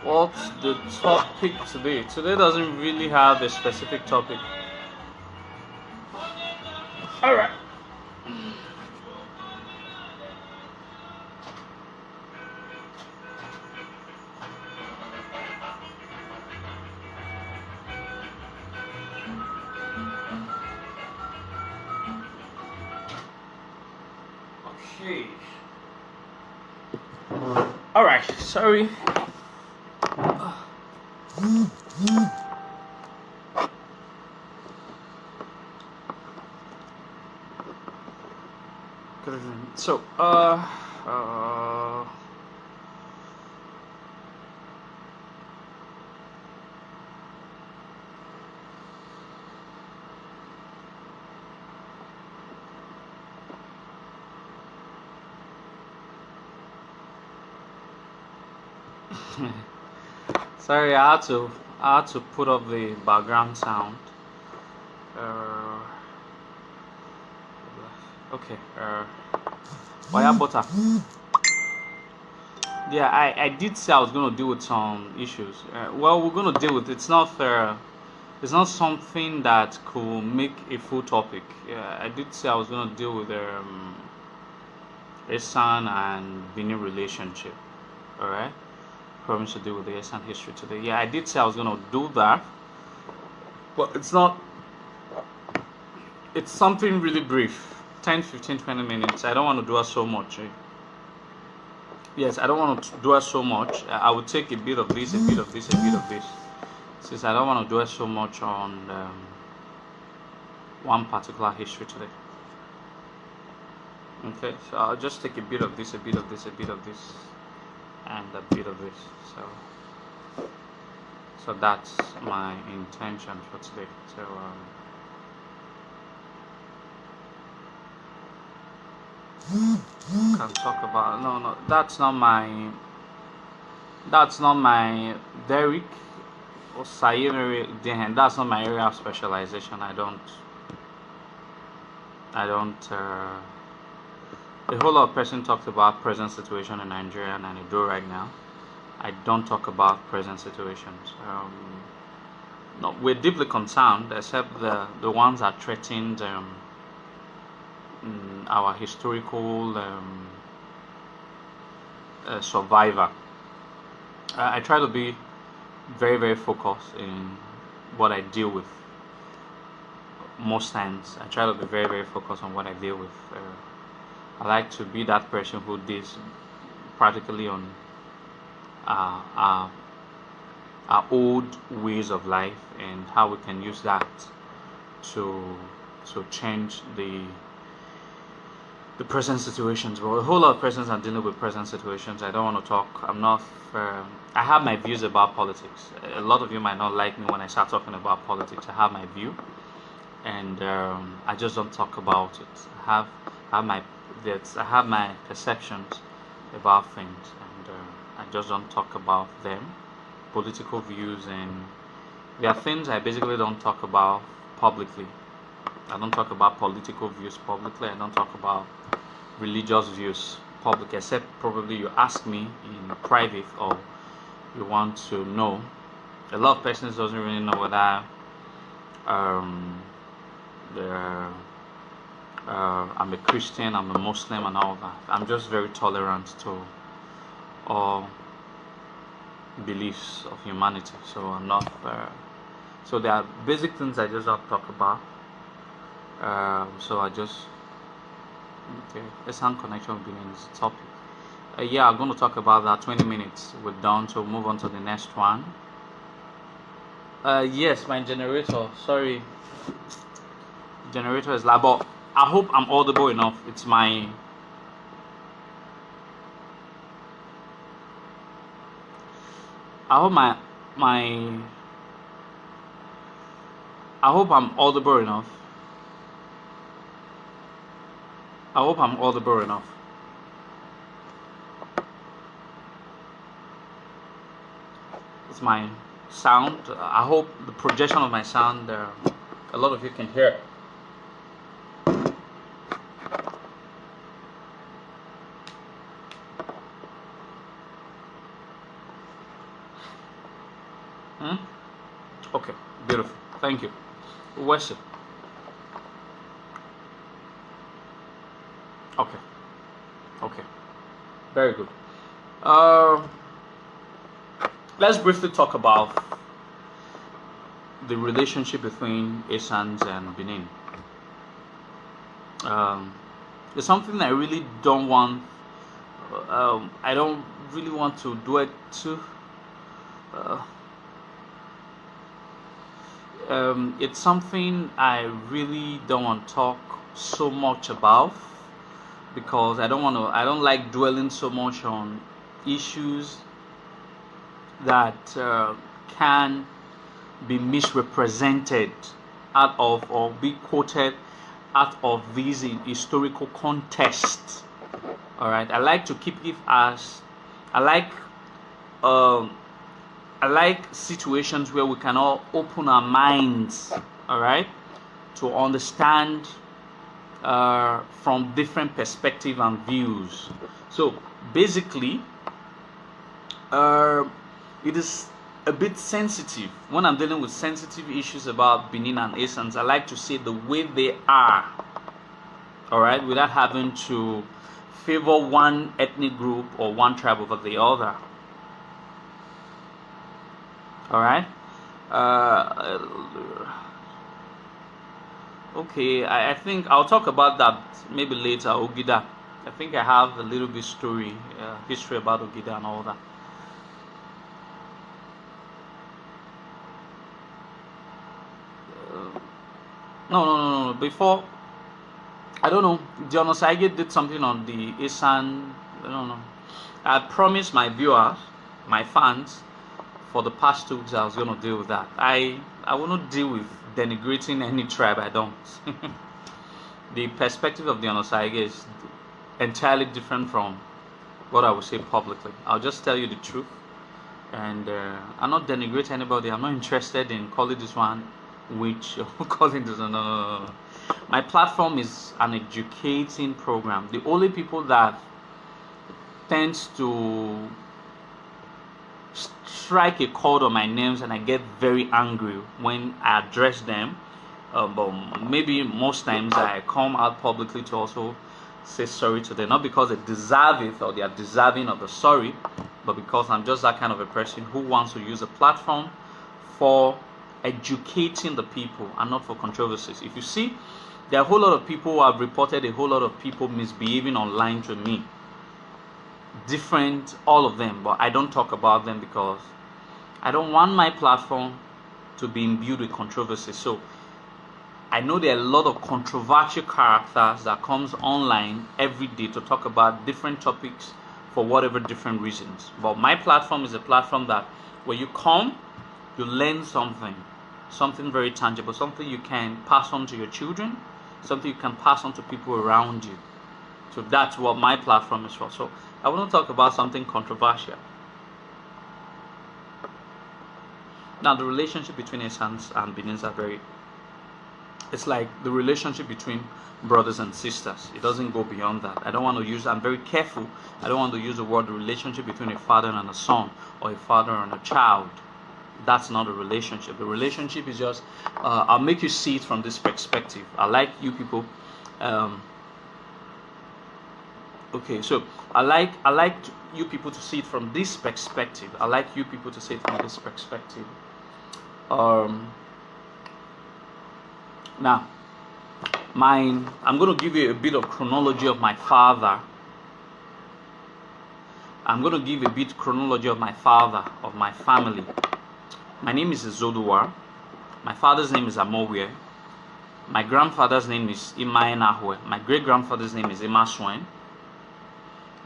What's the topic today? Today doesn't really have a specific topic. All right. Okay. All right. Sorry. So, uh, sorry, I had to put up the background sound. Uh, okay. Wire butter. Yeah, I did say I was gonna deal with some issues. Well, we're gonna deal with it's not something that could make a full topic. Yeah, I did say I was gonna deal with Esan and Benin relationship. All right, promise to deal with the Esan history today. Yeah, I did say I was gonna do that, but it's not. It's something really brief, 10, 15, 20 minutes. I don't want to do it so much. Yes, I don't want to do it so much. I will take a bit of this, a bit of this, a bit of this. Since I don't want to do it so much on one particular history today. Okay, so I'll just take a bit of this, a bit of this, a bit of this, and a bit of this. So that's my intention for today. So can talk about no, that's not my Derek or Sayiri. That's not my area of specialization. I don't. A whole lot of person talked about present situation in Nigeria and I do right now. I don't talk about present situations. No, we're deeply concerned, except the ones that threatened our historical survivor. I try to be very, very focused in what I deal with. Most times, I try to be very, very focused on what I deal with. I like to be that person who deals practically on uh, our, our old ways of life and how we can use that to change the present situations. But a whole lot of persons are dealing with present situations. I don't want to talk. I'm not. I have my views about politics. A lot of you might not like me when I start talking about politics. I have my view, and I just don't talk about it. I have my perceptions about things, and I just don't talk about them. Political views, and there are things I basically don't talk about publicly. I don't talk about political views publicly. I don't talk about religious views public, except probably you ask me in private or you want to know. A lot of persons doesn't really know whether um, I'm a Christian, I'm a Muslim, and all that. I'm just very tolerant to all beliefs of humanity. So I'm not. So there are basic things I just don't talk about. So I just okay. Let's hand connection with Benin is the topic. Yeah, I'm going to talk about that. 20 minutes. We're done. So move on to the next one. Yes, my generator. Sorry, generator is loud, but I hope I'm audible enough. It's my. I hope my. I hope I'm audible enough. I hope I'm audible enough. It's my sound. I hope the projection of my sound, a lot of you can hear. Hmm? Okay, beautiful. Thank you. Worship. Okay, okay, very good. Uh, let's briefly talk about the relationship between Essence and Benin. Um, it's something I really don't want. I don't really want to do it too. Uh, it's something I really don't want to talk so much about because I don't want to. I don't like dwelling so much on issues that can be misrepresented out of or be quoted out of these historical context. All right, I like to keep it as I like um, I like situations where we can all open our minds, all right, to understand from different perspective and views. So basically, uh, it is a bit sensitive when I'm dealing with sensitive issues about Benin and Essence. I like to say the way they are, all right, without having to favor one ethnic group or one tribe over the other. All right. Uh, okay, I think I'll talk about that maybe later. Ogida. I think I have a little bit story, history about Ogida and all that. No, no, no, no. Before, I don't know. Dionosage did something on the Isan. I don't know. I promised my viewers, my fans, for the past 2 weeks I was going to deal with that. I will not deal with denigrating any tribe. I don't. The perspective of the Onosage is entirely different from what I would say publicly. I'll just tell you the truth, and I'm not denigrate anybody. I'm not interested in calling this one witch or calling this one. No, no, no, no. My platform is an educating program. The only people that tends to strike a chord on my names and I get very angry when I address them. But maybe most times I come out publicly to also say sorry to them, not because they deserve it or they are deserving of the sorry, but because I'm just that kind of a person who wants to use a platform for educating the people and not for controversies. If you see, there are a whole lot of people who have reported a whole lot of people misbehaving online to me. Different, all of them, but I don't talk about them because I don't want my platform to be imbued with controversy. So I know there are a lot of controversial characters that comes online every day to talk about different topics for whatever different reasons. But my platform is a platform that when you come, you learn something very tangible, something you can pass on to your children, something you can pass on to people around you. So that's what my platform is for. So I want to talk about something controversial. Now, the relationship between Essence and Benin are very. It's like the relationship between brothers and sisters. It doesn't go beyond that. I don't want to use. I'm very careful. I don't want to use the word relationship between a father and a son or a father and a child. That's not a relationship. The relationship is just. I'll make you see it from this perspective. I like you people. Okay, so I like you people to see it from this perspective. I like you people to see it from this perspective. Now, I'm going to give you a bit of chronology of my father. I'm going to give a bit chronology of my father, of my family. My name is Zoduwa. My father's name is Amowie. My grandfather's name is Imae Nahwe. My great grandfather's name is Imaswen.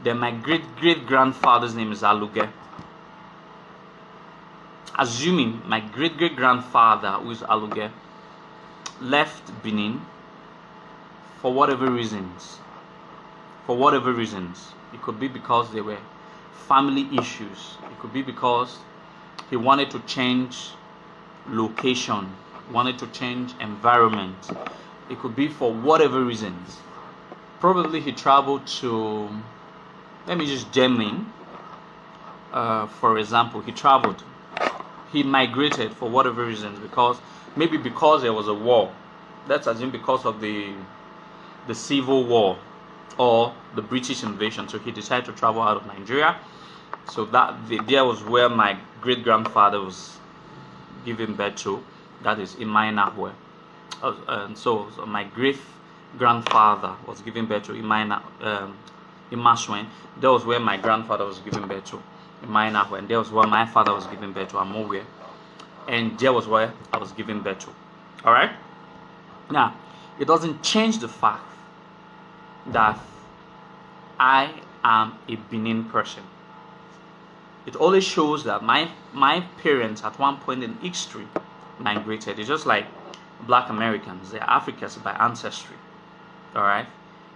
Then my great-great-grandfather's name is Aluge. Assuming my great-great-grandfather, who is Aluge, left Benin for whatever reasons. It could be because there were family issues. It could be because he wanted to change location, wanted to change environment. It could be for whatever reasons. Probably he traveled to, let me just gem in. For example, he he migrated for whatever reasons, because maybe because there was a war. Let's assume because of the Civil War or the British invasion. So he decided to travel out of Nigeria. So there was where my great grandfather was given birth to. That is Imainahwe. So my great grandfather was given birth to Imaswen. That was where my grandfather was given birth to Imainahwe, and that was where my father was given birth to Amowe, and that was where I was given birth to. All right. Now, it doesn't change the fact that I am a Benin person. It only shows that my parents at one point in history migrated. It's just like Black Americans. They're Africans by ancestry. All right.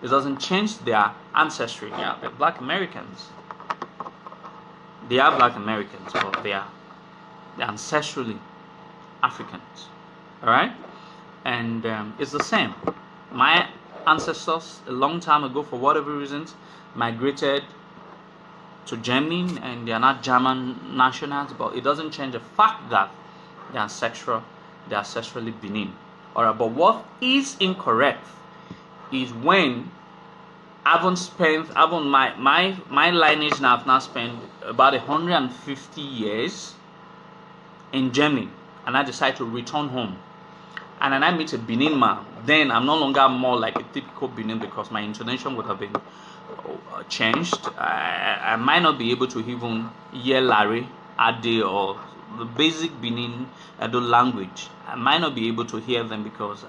It doesn't change their ancestry. Yeah, they're Black Americans. They are Black Americans, but they're ancestrally Africans. All right. And it's the same. My ancestors a long time ago, for whatever reasons, migrated to Germany, and they are not German nationals, but it doesn't change the fact that they're ancestrally Benin. Alright, but what is incorrect is when my lineage now have now spent about 150 years in Germany, and I decide to return home, and then I meet a Benin man, then I'm no longer more like a typical Benin, because my intonation would have been changed. I might not be able to even hear Larry, Ade, or the basic Benin Edo language. I might not be able to hear them because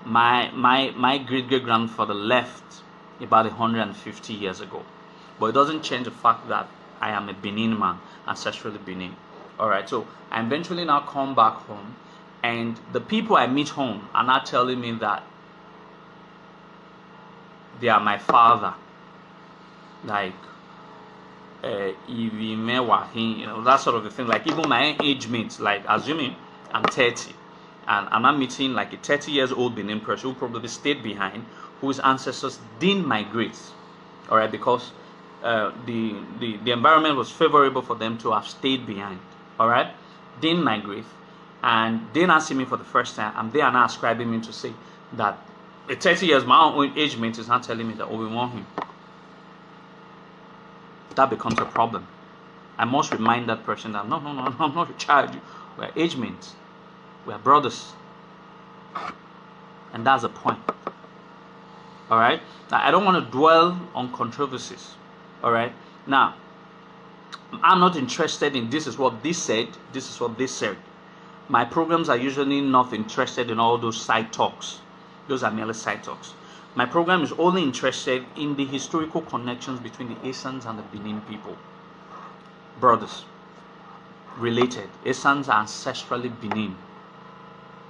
my great grandfather left about 150 years ago. But it doesn't change the fact that I am a Benin man, ancestrally Benin. Alright, so I eventually now come back home, and the people I meet home are not telling me that they are my father. Like that sort of a thing. Like even my age mates, like assuming I'm 30 and I'm not meeting like a 30 years old Benin person who probably stayed behind, whose ancestors didn't migrate, all right, because the environment was favorable for them to have stayed behind, all right, didn't migrate, and they not see me for the first time, and they are not ascribing me to say that a 30 years my own age mate is not telling me that, oh, we want him. That becomes a problem. I must remind that person that no, I'm not a child. We're age mates. We're brothers. And that's the point. Alright? Now, I don't want to dwell on controversies. Alright? Now, I'm not interested in this is what this said, this is what this said. My programs are usually not interested in all those side talks. Those are merely side talks. My program is only interested in the historical connections between the Asans and the Benin people. Brothers, related. Asans are ancestrally Benin.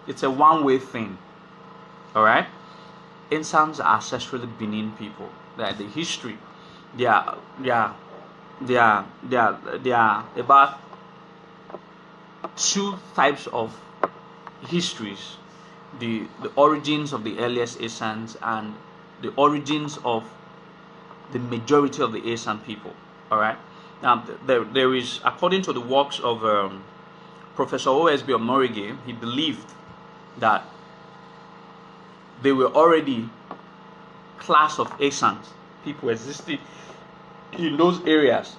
It's a one-way thing. Alright? Asans are ancestrally Benin people. Like the history. They are about two types of histories. The origins of the earliest Asans and the origins of the majority of the Asan people. All right. Now there is, according to the works of Professor O.S.B. Omorige, he believed that they were already class of Asans. People existed in those areas,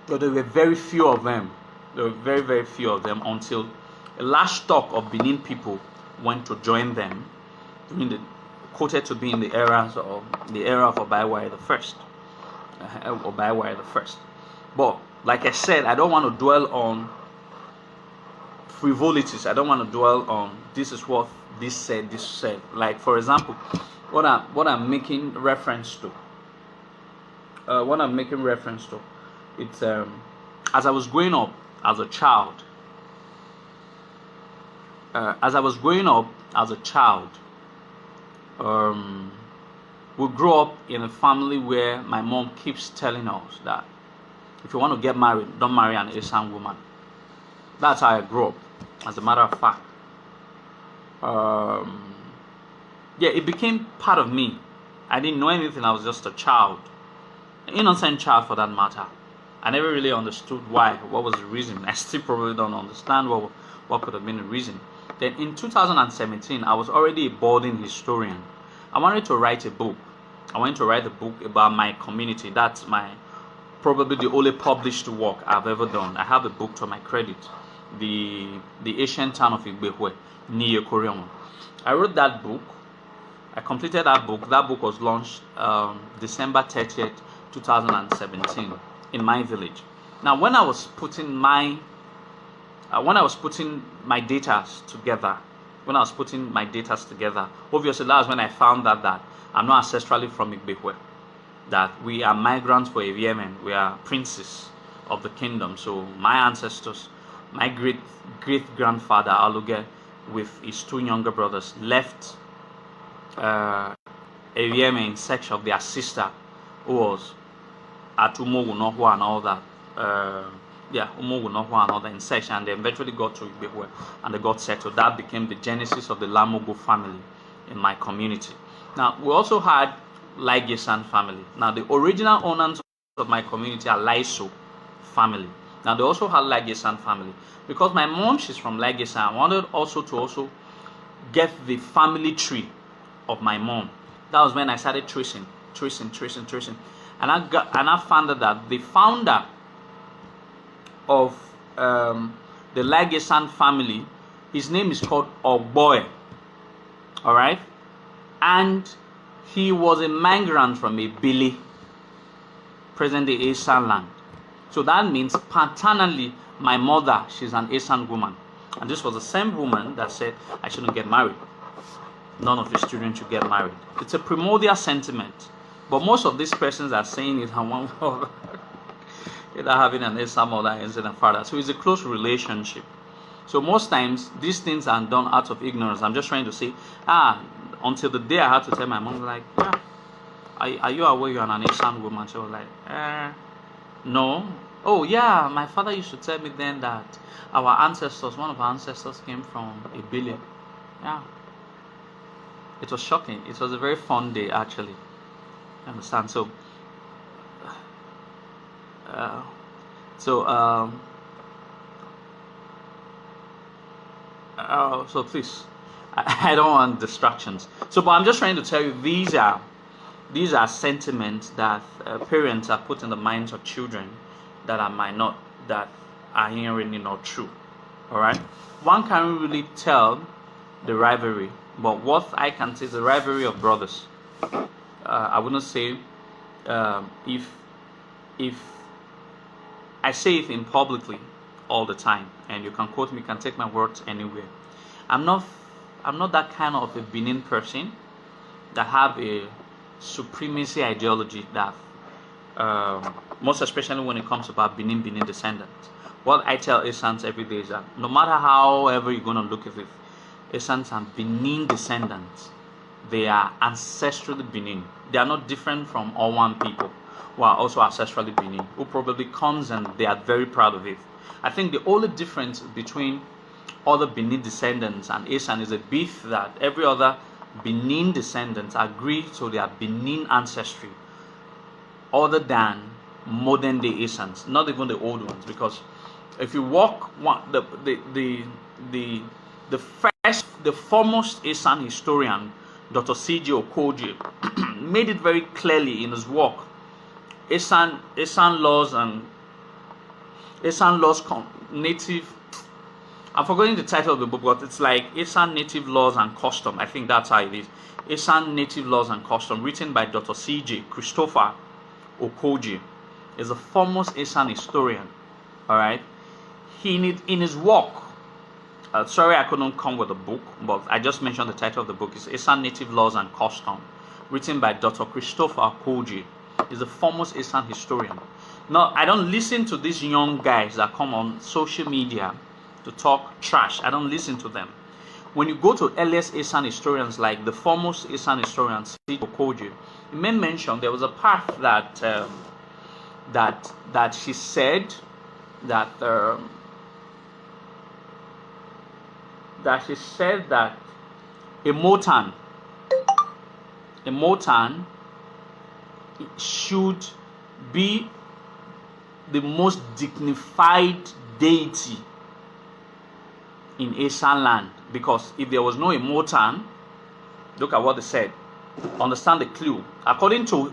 but there were very few of them. There were very, very few of them until a large stock of Benin people went to join them, quoted to be in the era of Obaiware the First, But like I said, I don't want to dwell on frivolities. I don't want to dwell on this is what this said. Like for example, what I'm making reference to. It's as I was growing up as a child. We grew up in a family where my mom keeps telling us that if you want to get married, don't marry an Asian woman. That's how I grew up, as a matter of fact. It became part of me. I didn't know anything. I was just a child, an innocent child for that matter. I never really understood why. What was the reason? I still probably don't understand what could have been the reason. Then in 2017, I was already a budding historian. I wanted to write a book. I wanted to write a book about my community. That's my probably the only published work I've ever done. I have a book to my credit, the ancient town of Igbehwe, near Korean. I wrote that book. I completed that book. That book was launched December 30th, 2017 in my village. Now, when I was putting my data together, obviously that was when I found out that I'm not ancestrally from Igbehwe, that we are migrants for Yemen, we are princes of the kingdom. So my ancestors, my great grandfather Aluge, with his two younger brothers, left Yemen in search of their sister, who was at Umogu Nohua and all that. Umogu Nohua and all that in search, and they eventually got to Igbehwe and they got settled. That became the genesis of the Lamogo family in my community. Now, we also had Laigesan family. Now, the original owners of my community are Laiso family. Now, they also had Laigesan family. Because my mom, she's from Laigesan, I wanted also to get the family tree of my mom. That was when I started tracing. And I found out that the founder of the Laigesan family, his name is called Ogboe. Alright? And he was a migrant from Ebili, present-day Esan land. So that means paternally, my mother, she's an Esan woman. And this was the same woman that said I shouldn't get married. None of his children should get married. It's a primordial sentiment. But most of these persons are saying it and one father, either having an Esan mother and a father. So it's a close relationship. So most times, these things are done out of ignorance. I'm just trying to say, until the day I had to tell my mom, like, yeah, are you aware you're an Esan woman? She was like, no. Oh, yeah, my father used to tell me then that our ancestors, one of our ancestors came from Ebili. Yeah. It was shocking. It was a very fun day, actually. You understand? So please, I don't want distractions. So, but I'm just trying to tell you, these are sentiments that parents are put in the minds of children that are inherently not true. All right, one can't really tell the rivalry, but what I can say is the rivalry of brothers. I wouldn't say if I say it in publicly all the time, and you can quote me, you can take my words anywhere. I'm not that kind of a Benin person that have a supremacy ideology that most especially when it comes about Benin descendants. What I tell Esans every day is that no matter however you're going to look at it, Esans are Benin descendants. They are ancestrally Benin. They are not different from Owan people who are also ancestrally Benin, who probably comes and they are very proud of it. I think the only difference between other Benin descendants and Esan is a beef that every other Benin descendants agree to their Benin ancestry other than modern day Esans, not even the old ones. Because if you walk the foremost Esan historian, Dr. C.J. Okoji, made it very clearly in his work, Esan laws and Esan laws native. I'm forgetting the title of the book, but it's like Esan Native Laws and Custom. I think that's how it is. Esan Native Laws and Custom, written by Dr. C.J. Christopher Okoji, is a foremost Esan historian. All right, in his work. Sorry, I couldn't come with a book, but I just mentioned the title of the book. It's Esan Native Laws and Custom, written by Dr. Christopher Okoji. He's a foremost Esan historian. Now, I don't listen to these young guys that come on social media to talk trash. I don't listen to them. When you go to earliest Esan historians, like the foremost Esan historian, C.J. Okoji, he may mention there was a part that she said that a Motan should be the most dignified deity in Asian land, because if there was no Emotan, look at what they said. Understand the clue. According to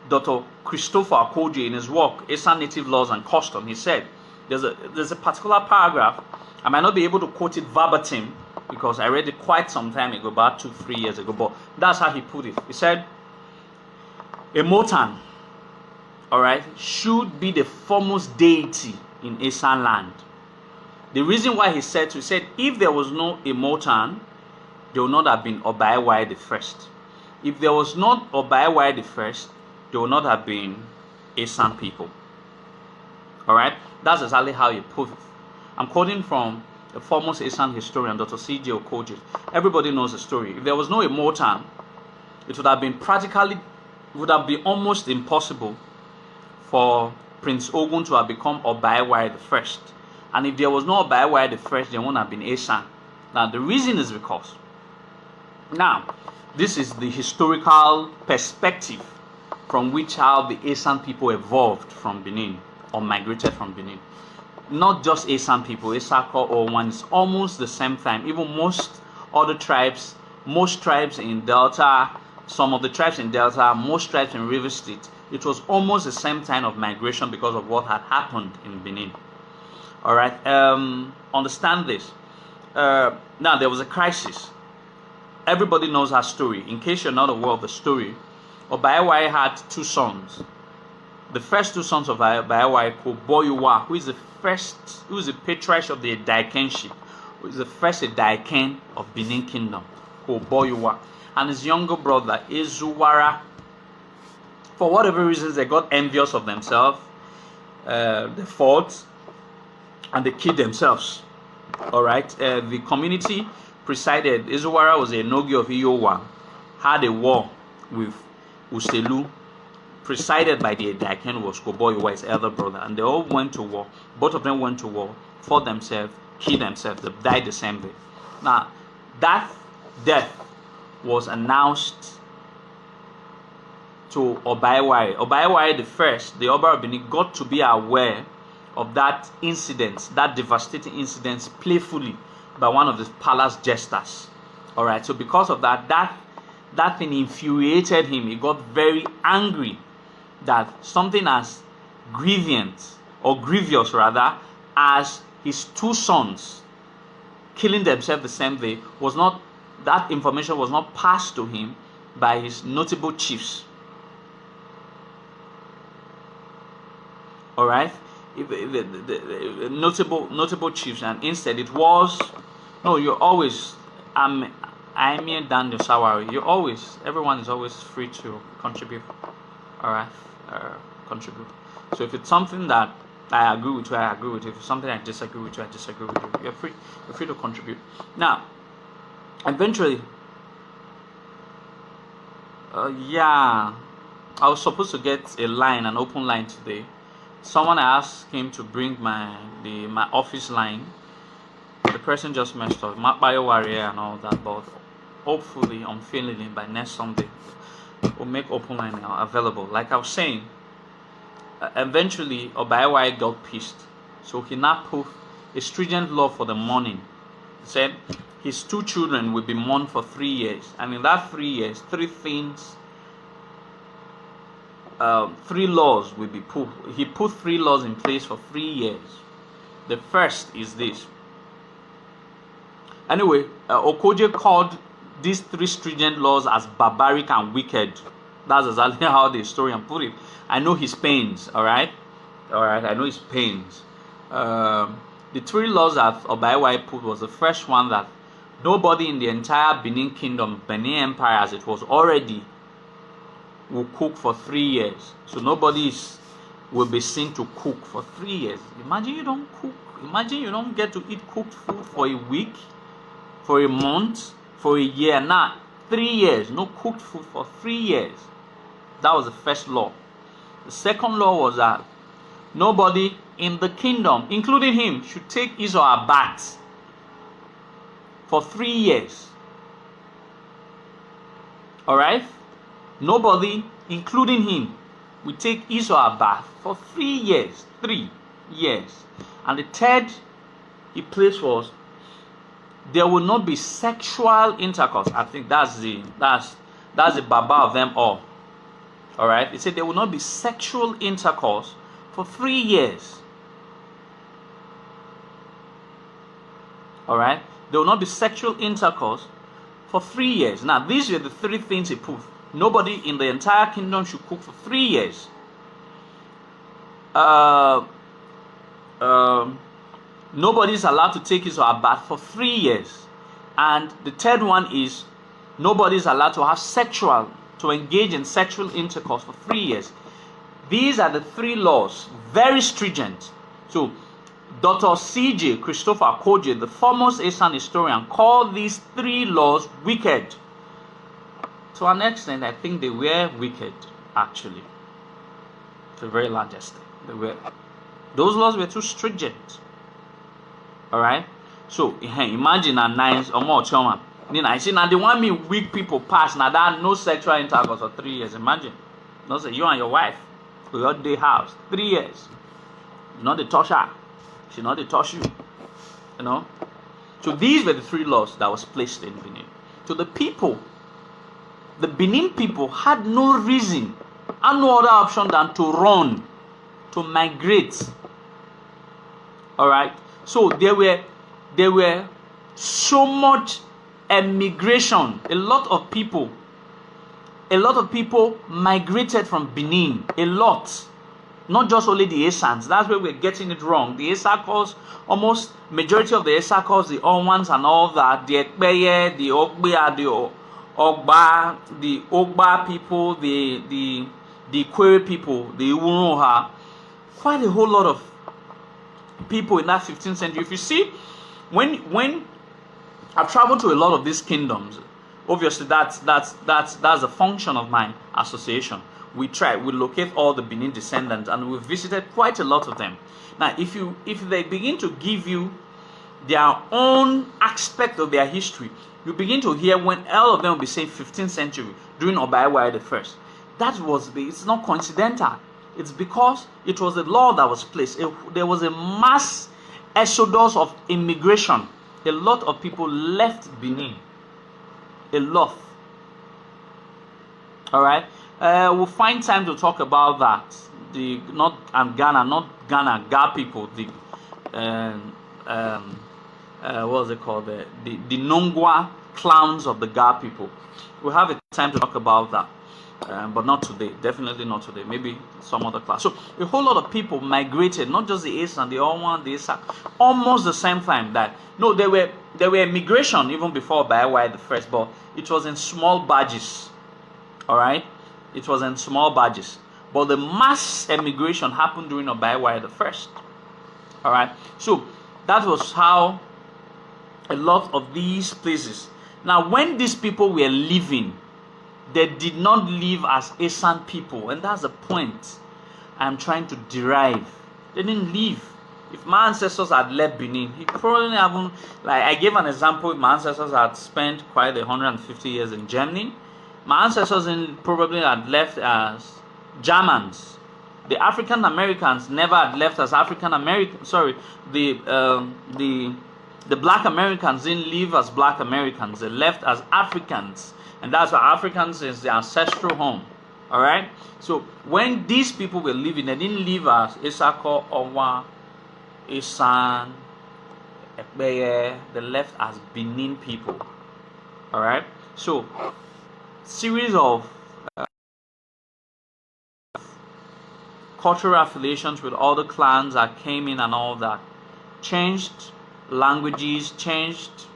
Dr. Christopher Akoje in his work, Asian Native Laws and Custom, he said there's a particular paragraph. I might not be able to quote it verbatim because I read it quite some time ago, about 2-3 years ago, but that's how he put it. He said, Emotan, all right, should be the foremost deity in Asian land. The reason why he said if there was no Emotan, there would not have been Obaiwai the First. If there was not Obaiwai the First, there would not have been Asian people. All right, that's exactly how he put it. I'm quoting from the foremost Asian historian, Dr. C.J. Okoje. Everybody knows the story. If there was no Emotan, it would have been almost impossible for Prince Ogun to have become Obaiwai the First. And if there was no Obaiwai the First, there wouldn't have been Asian. Now, the reason is because, now, this is the historical perspective from which how the Asian people evolved from Benin, or migrated from Benin. Not just Asian people, Isako or one is almost the same time. Even most other tribes, most tribes in Delta, some of the tribes in Delta, most tribes in River State, it was almost the same time of migration because of what had happened in Benin. All right, understand this. Now, there was a crisis. Everybody knows our story. In case you're not aware of the story, Obaiwai had 2 sons. The first 2 sons of Obaiwai, Koboyuwa, who is the patriarch of the Edaikenship, who is the first Edaiken of Benin Kingdom, Koboyuwa, and his younger brother, Ezuwara. For whatever reasons, they got envious of themselves. They fought and they killed themselves. All right. The community presided. Ezuwara was a Nogi of Iyowa, had a war with Uselu, presided by the Edaiken, was Koboyuwa, his elder brother, and they all went to war. Both of them went to war, fought themselves, killed themselves, they died the same day. Now, that death was announced to Obaiwai. Obaiwai the First, the Oba of Benin, got to be aware of that incident, that devastating incident, playfully by one of the palace jesters. All right, so because of that thing infuriated him. He got very angry that something as grievous rather, as his 2 sons killing themselves the same day, that information was not passed to him by his notable chiefs. All right, the notable chiefs, and instead it was, no, you're always, I'm here, Daniel Sawari. Everyone is always free to contribute. All right, contribute. So if it's something that I agree with you, I agree with you. If it's something I disagree with you, I disagree with you. You're free to contribute. Now, eventually, I was supposed to get an open line today. Someone asked him to bring my office line. The person just messed up, Bio Warrior and all that, but hopefully, unfailingly, by next Sunday, we'll make open line now available. Like I was saying, eventually Obaiwai got pissed, so he now put a stringent law for the mourning. He said his 2 children will be mourned for 3 years, and in that 3 years, 3 things, 3 laws will be put. He put 3 laws in place for 3 years. The first is this. Anyway, Okoje called these 3 stringent laws as barbaric and wicked. That's exactly how the historian put it. I know his pains, all right? I know his pains. The 3 laws that Obaiwai put was the first one, that nobody in the entire Benin Kingdom, Benin Empire as it was already, will cook for 3 years. So nobody will be seen to cook for 3 years. Imagine you don't cook. Imagine you don't get to eat cooked food for a week, for a month, for a year. Now, 3 years, no cooked food for 3 years. That was the first law. The second law was that nobody in the kingdom, including him, should take his or her bath for 3 years. All right? Nobody, including him, will take his or her bath for 3 years. 3 years. And the third he placed was, there will not be sexual intercourse. I think that's the baba of them all. Alright? He said there will not be sexual intercourse for 3 years. Alright? There will not be sexual intercourse for 3 years. Now, these were the 3 things he put. Nobody in the entire kingdom should cook for 3 years. Nobody is allowed to take his or her bath for 3 years. And the third one is, nobody is allowed to engage in sexual intercourse for 3 years. These are the 3 laws, very stringent. So, Dr. C.J. Christopher Koje, the foremost Asian historian, called these 3 laws wicked. To an extent, I think they were wicked, actually. To a very large extent. Those laws were too stringent. Alright? So, imagine a nice or more children. Then I say, now they want me weak people pass. Now that no sexual intercourse for 3 years. Imagine. No, say you and your wife, for your day house, 3 years. You know, they touch her. She not they touch you. You know? So these were the 3 laws that was placed in Benin. So the people, the Benin people had no reason and no other option than to run, to migrate. Alright? So there were so much emigration. A lot of people migrated from Benin. A lot. Not just only the Asans. That's where we're getting it wrong. The Esakos, almost majority of the Esakos, the Onwans and all that, the Ekpeye, the Ogbea, the Ogba, the Ogba people, the Kwere people, the Uruha, quite a whole lot of people in that 15th century. If you see, when I've traveled to a lot of these kingdoms, obviously that's a function of my association. We locate all the Benin descendants, and we've visited quite a lot of them. Now, if they begin to give you their own aspect of their history, you begin to hear when all of them will be saying 15th century during Obaiwai the First. It's not coincidental. It's because it was a law that was placed. There was a mass exodus of immigration. A lot of people left Benin. A lot. All right. We'll find time to talk about that. Not Ghana, Ga people. What's it called? The Nongwa clowns of the Ga people. We'll have a time to talk about that. But not today. Definitely not today. Maybe some other class. So a whole lot of people migrated, not just the Asan, the Owan, the Isak, almost the same time. There were migration even before Baiwai the First, but it was in small batches. Alright? It was in small batches. But the mass emigration happened during Obaiwai the First. Alright? So that was how a lot of these places. Now when these people were living, they did not live as Asan people, and that's the point I'm trying to derive. They didn't live. If my ancestors had left Benin, he probably haven't. Like I gave an example. If my ancestors had spent quite 150 years in Germany, my ancestors probably had left as Germans. The African Americans never had left as African Americans. Sorry, the Black Americans didn't live as Black Americans. They left as Africans. And that's why Africans is the ancestral home. Alright? So when these people were living, they didn't live as Isako, Owa, Isan, Ekbeye. They left as Benin people. Alright? So, series of cultural affiliations with other clans that came in and all that. Changed languages, changed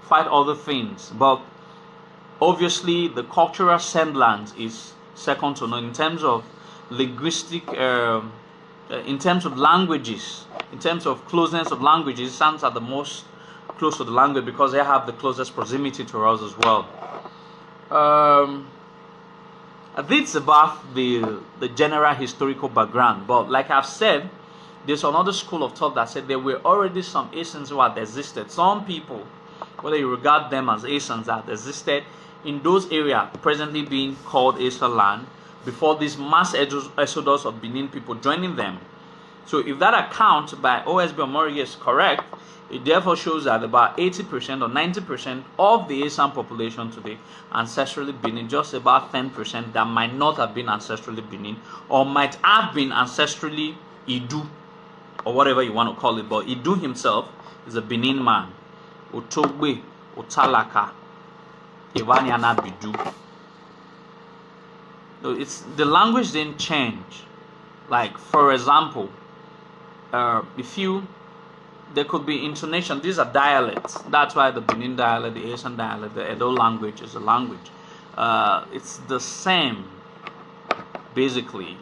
quite other things. But obviously, the cultural semblance is second to none in terms of linguistic, in terms of languages, in terms of closeness of languages. Sans are the most close to the language because they have the closest proximity to us as well. This is about the general historical background, but like I've said, there's another school of thought that said there were already some Asians who had existed. Some people, whether you regard them as Asians, that existed in those areas presently being called Asa land, before this mass exodus of Benin people joining them. So if that account by OSB Omori is correct, it therefore shows that about 80% or 90% of the Esan population today ancestrally Benin, just about 10% that might not have been ancestrally Benin or might have been ancestrally Idu or whatever you want to call it. But Idu himself is a Benin man. Otogbe, Otalaka, Ivaniana Bidu. So it's the language didn't change. Like for example, there could be intonation. These are dialects. That's why the Benin dialect, the Asian dialect, the Edo language is a language. It's the same, basically,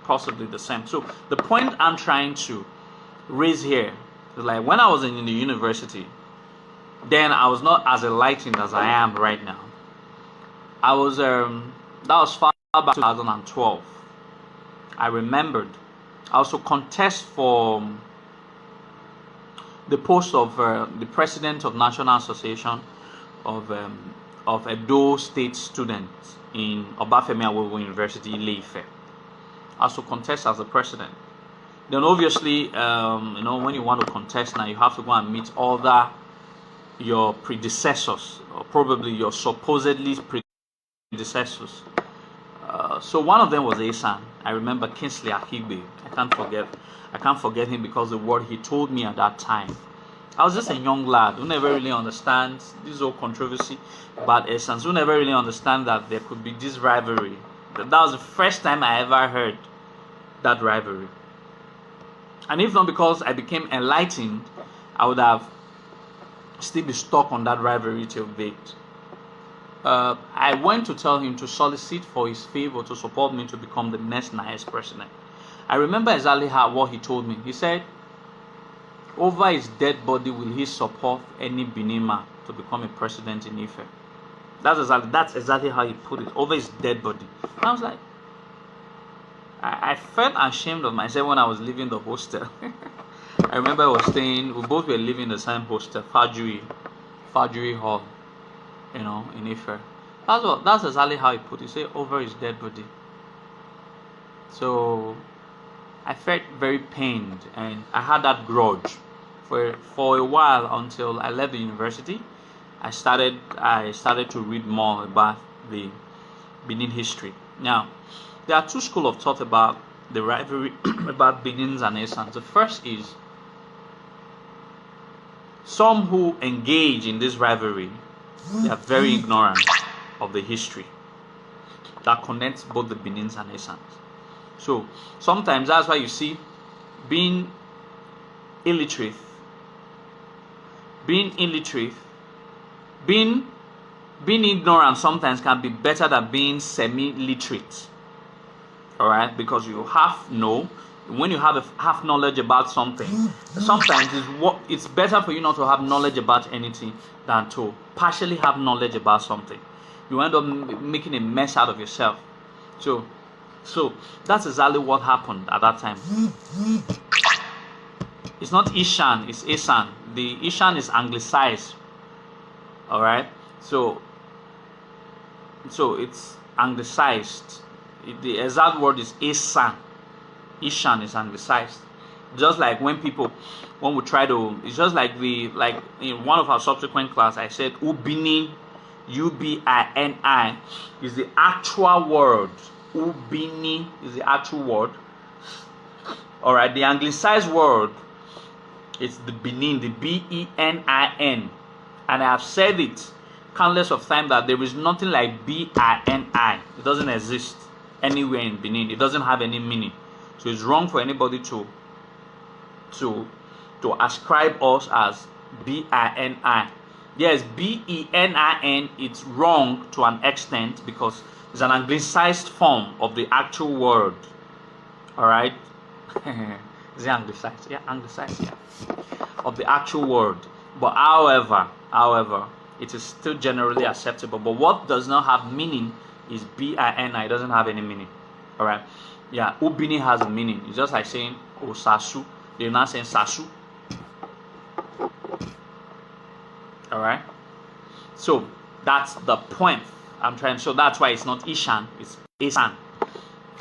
possibly the same. So the point I'm trying to raise here is like when I was in the university, then I was not as enlightened as I am right now. I was that was far back 2012. I remembered. I also contest for the post of the president of National Association of Edo State Students in Obafemi Awolowo University, Ile-Ife. I also contest as the president. Then obviously, when you want to contest now, you have to go and meet your predecessors, or probably your supposedly predecessors. So one of them was Asan. I remember Kingsley Ahigbe. I can't forget him because the word he told me at that time. I was just a young lad who never really understands this whole controversy about Essence, who never really understand that there could be this rivalry. That was the first time I ever heard that rivalry. And if not because I became enlightened, I would have still be stuck on that rivalry till date. I went to tell him to solicit for his favor to support me to become the next NIS president. I remember exactly what he told me. He said, over his dead body will he support any Benin man to become a president in Ife. That's exactly how he put it. Over his dead body. And I was like, I felt ashamed of myself when I was leaving the hostel. I remember we both were living in the same hostel, Fajuri Hall, in Ife. That's exactly how he put it. He said, over his dead body. So I felt very pained, and I had that grudge for a while until I left the university. I started to read more about the Benin history. Now, there are two schools of thought about the rivalry about Benins and Essans. The first is some who engage in this rivalry, they are very ignorant of the history that connects both the Benins and Essans. So sometimes that's why you see being illiterate, being ignorant sometimes can be better than being semi-literate. All right, because you when you have half knowledge about something, sometimes it's better for you not to have knowledge about anything than to partially have knowledge about something. You end up making a mess out of yourself. So that's exactly what happened at that time. It's not Ishan, it's Isan. The Ishan is anglicized. All right, so it's anglicized. The exact word is Isan. Ishan is anglicized. Just like when we try to, it's just like in one of our subsequent class, I said Ubini, Ubini is the actual word. Ubini is the actual word. All right, the anglicized word, it's the Benin, the Benin, and I have said it countless of times that there is nothing like Bini. It doesn't exist anywhere in Benin. It doesn't have any meaning. So it's wrong for anybody to ascribe us as Bini. Yes, Benin, it's wrong to an extent because it's an anglicized form of the actual word. All right. Is it anglicized? Yeah, anglicized, yeah. Of the actual word. But however, it is still generally acceptable. But what does not have meaning is Bini. It doesn't have any meaning. All right. Yeah, Ubini has a meaning. It's just like saying Osasu. They're not saying Sasu. All right. So that's the point I'm trying. So that's why it's not Ishan. It's Esan.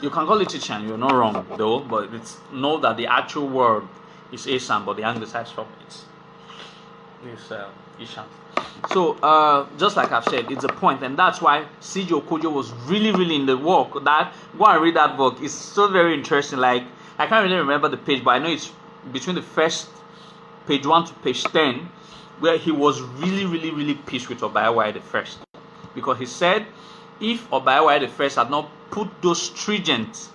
You can call it Ichan, you're not wrong though, but it's know that the actual word is Esan, but the anglicized form is Ishan. So just like I've said, it's a point, and that's why C.J. Okojo was really in the work. That go and read that book. It's so very interesting. Like, I can't really remember the page, but I know it's between the first page 1 to page 10, where he was really pissed with Obayawa the first, because he said if Obayawa the first had not put those stringent,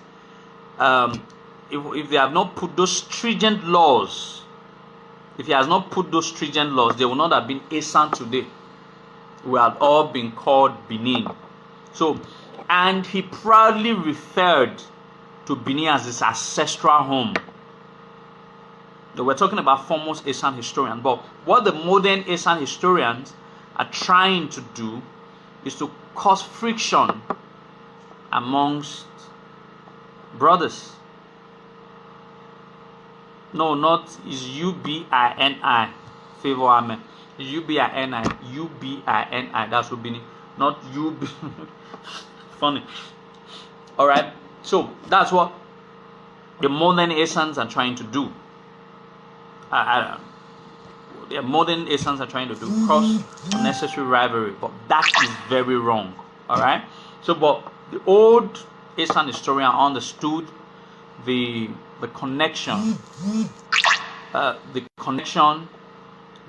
if they have not put those stringent laws, if he has not put those stringent laws, they would not have been Esan today. We had all been called Benin. So, and he proudly referred to Benin as his ancestral home. We're talking about foremost Esan historians, but what the modern Esan historians are trying to do is to cause friction amongst brothers. No, not is UBINI. Favor amen. UBINI. UBINI. That's Ubini. Not UB. Funny. Alright. So that's what the modern Esans are trying to do. The modern Esans are trying to do cause unnecessary rivalry, but that is very wrong. Alright. So but the old Esan historian understood the connection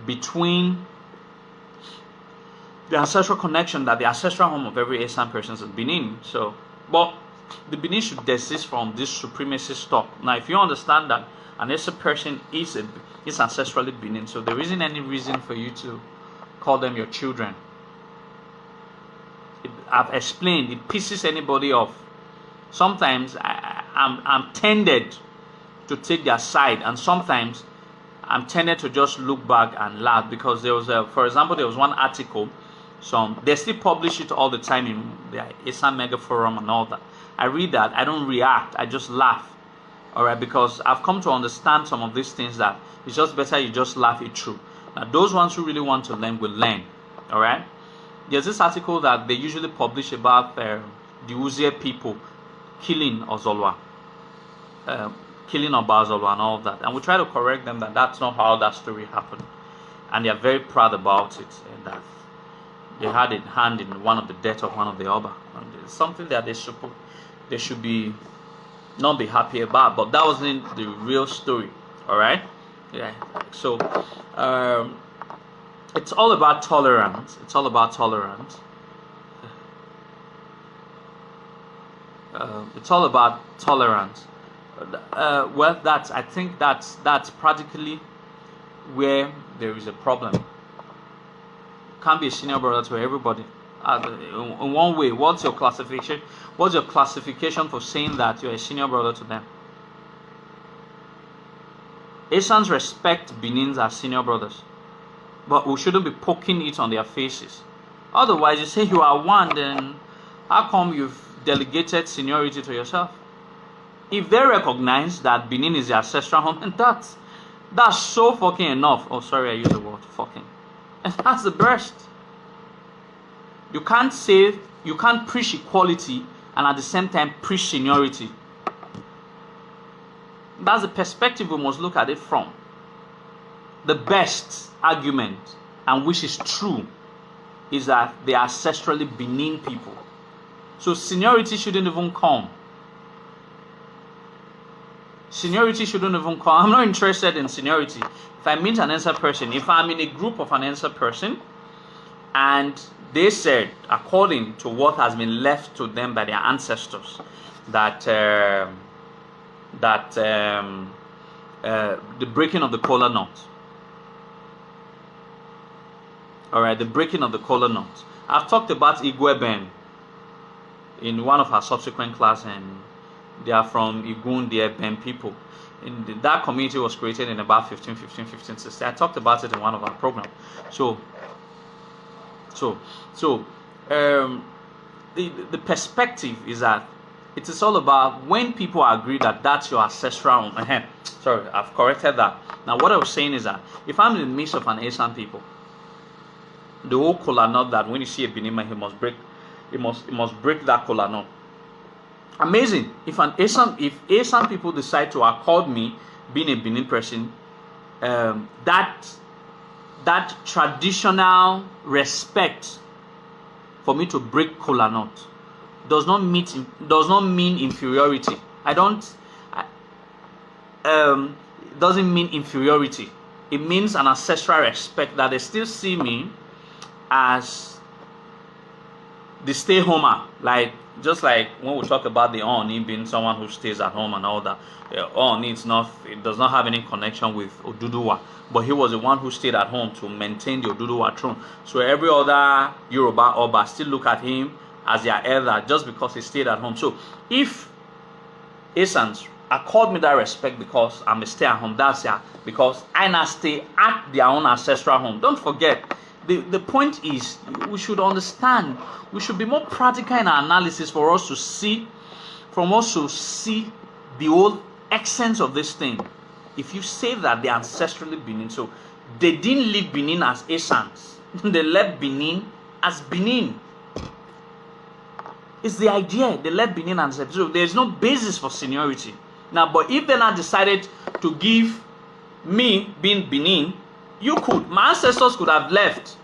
between the ancestral connection, that the ancestral home of every Esan person is Benin. So, but the Benin should desist from this supremacy stock. Now, if you understand that an Esan person is ancestrally Benin, so there isn't any reason for you to call them your children. I've explained, it pisses anybody off. Sometimes I'm tended to take their side, and sometimes I'm tended to just look back and laugh, because there was for example, there was one article, they still publish it all the time in the Esan Mega Forum and all that. I read that, I don't react, I just laugh. Alright, because I've come to understand some of these things that it's just better you just laugh it through. Now, those ones who really want to learn will learn. Alright, there's this article that they usually publish about the Uzier people killing Ozolwa, killing Obazolwa and all that, and we try to correct them that that's not how that story happened, and they are very proud about it, and that they had a hand in one of the death of one of the Oba, and it's something that they should be not be happy about, but that wasn't the real story. All right, yeah. So it's all about tolerance. It's all about tolerance. It's all about tolerance. Well, I think that's practically where there is a problem. Can't be a senior brother to everybody. In one way, what's your classification? What's your classification for saying that you're a senior brother to them? Esans respect Benins as senior brothers, but we shouldn't be poking it on their faces. Otherwise, you say you are one, then how come you've delegated seniority to yourself? If they recognize that Benin is their ancestral home, and that's so fucking enough. Oh, sorry, I used the word fucking. And that's the best. You can't preach equality and at the same time preach seniority. That's the perspective we must look at it from. The best argument, and which is true, is that they are ancestrally Benin people. So seniority shouldn't even come. Seniority shouldn't even come. I'm not interested in seniority. If I meet an answer person, if I'm in a group of an answer person, and they said, according to what has been left to them by their ancestors, that the breaking of the kola nut. Alright, the breaking of the kola nut. I've talked about Igweben in one of our subsequent classes, and they are from Igun, the Ben people. That community was created in about 1560. I talked about it in one of our programs. So the perspective is that it is all about when people agree that that's your ancestral. Sorry, I've corrected that. Now, what I was saying is that if I'm in the midst of an Esan people, the whole kola nut that when you see a Benima, he must break that kola nut. Amazing. If Asan people decide to accord me being a Benin person, that traditional respect for me to break kola nut does not mean inferiority. It doesn't mean inferiority. It means an ancestral respect that they still see me as the stay-homer. Like, just like when we talk about the Oni being someone who stays at home and all that, Oni it does not have any connection with Oduduwa, but he was the one who stayed at home to maintain the Oduduwa throne. So every other Yoruba Oba still look at him as their elder just because he stayed at home. So if Asans accord me that respect because I'm a stay at home, that's because I now stay at their own ancestral home. Don't forget, the point is we should understand, we should be more practical in our analysis for us to see the whole essence of this thing. If you say that they ancestrally Benin, so they didn't leave Benin as Asans, they left Benin as Benin. It's the idea, they left Benin as Benin. So there's no basis for seniority. Now, but if they now decided to give me being Benin, my ancestors could have left.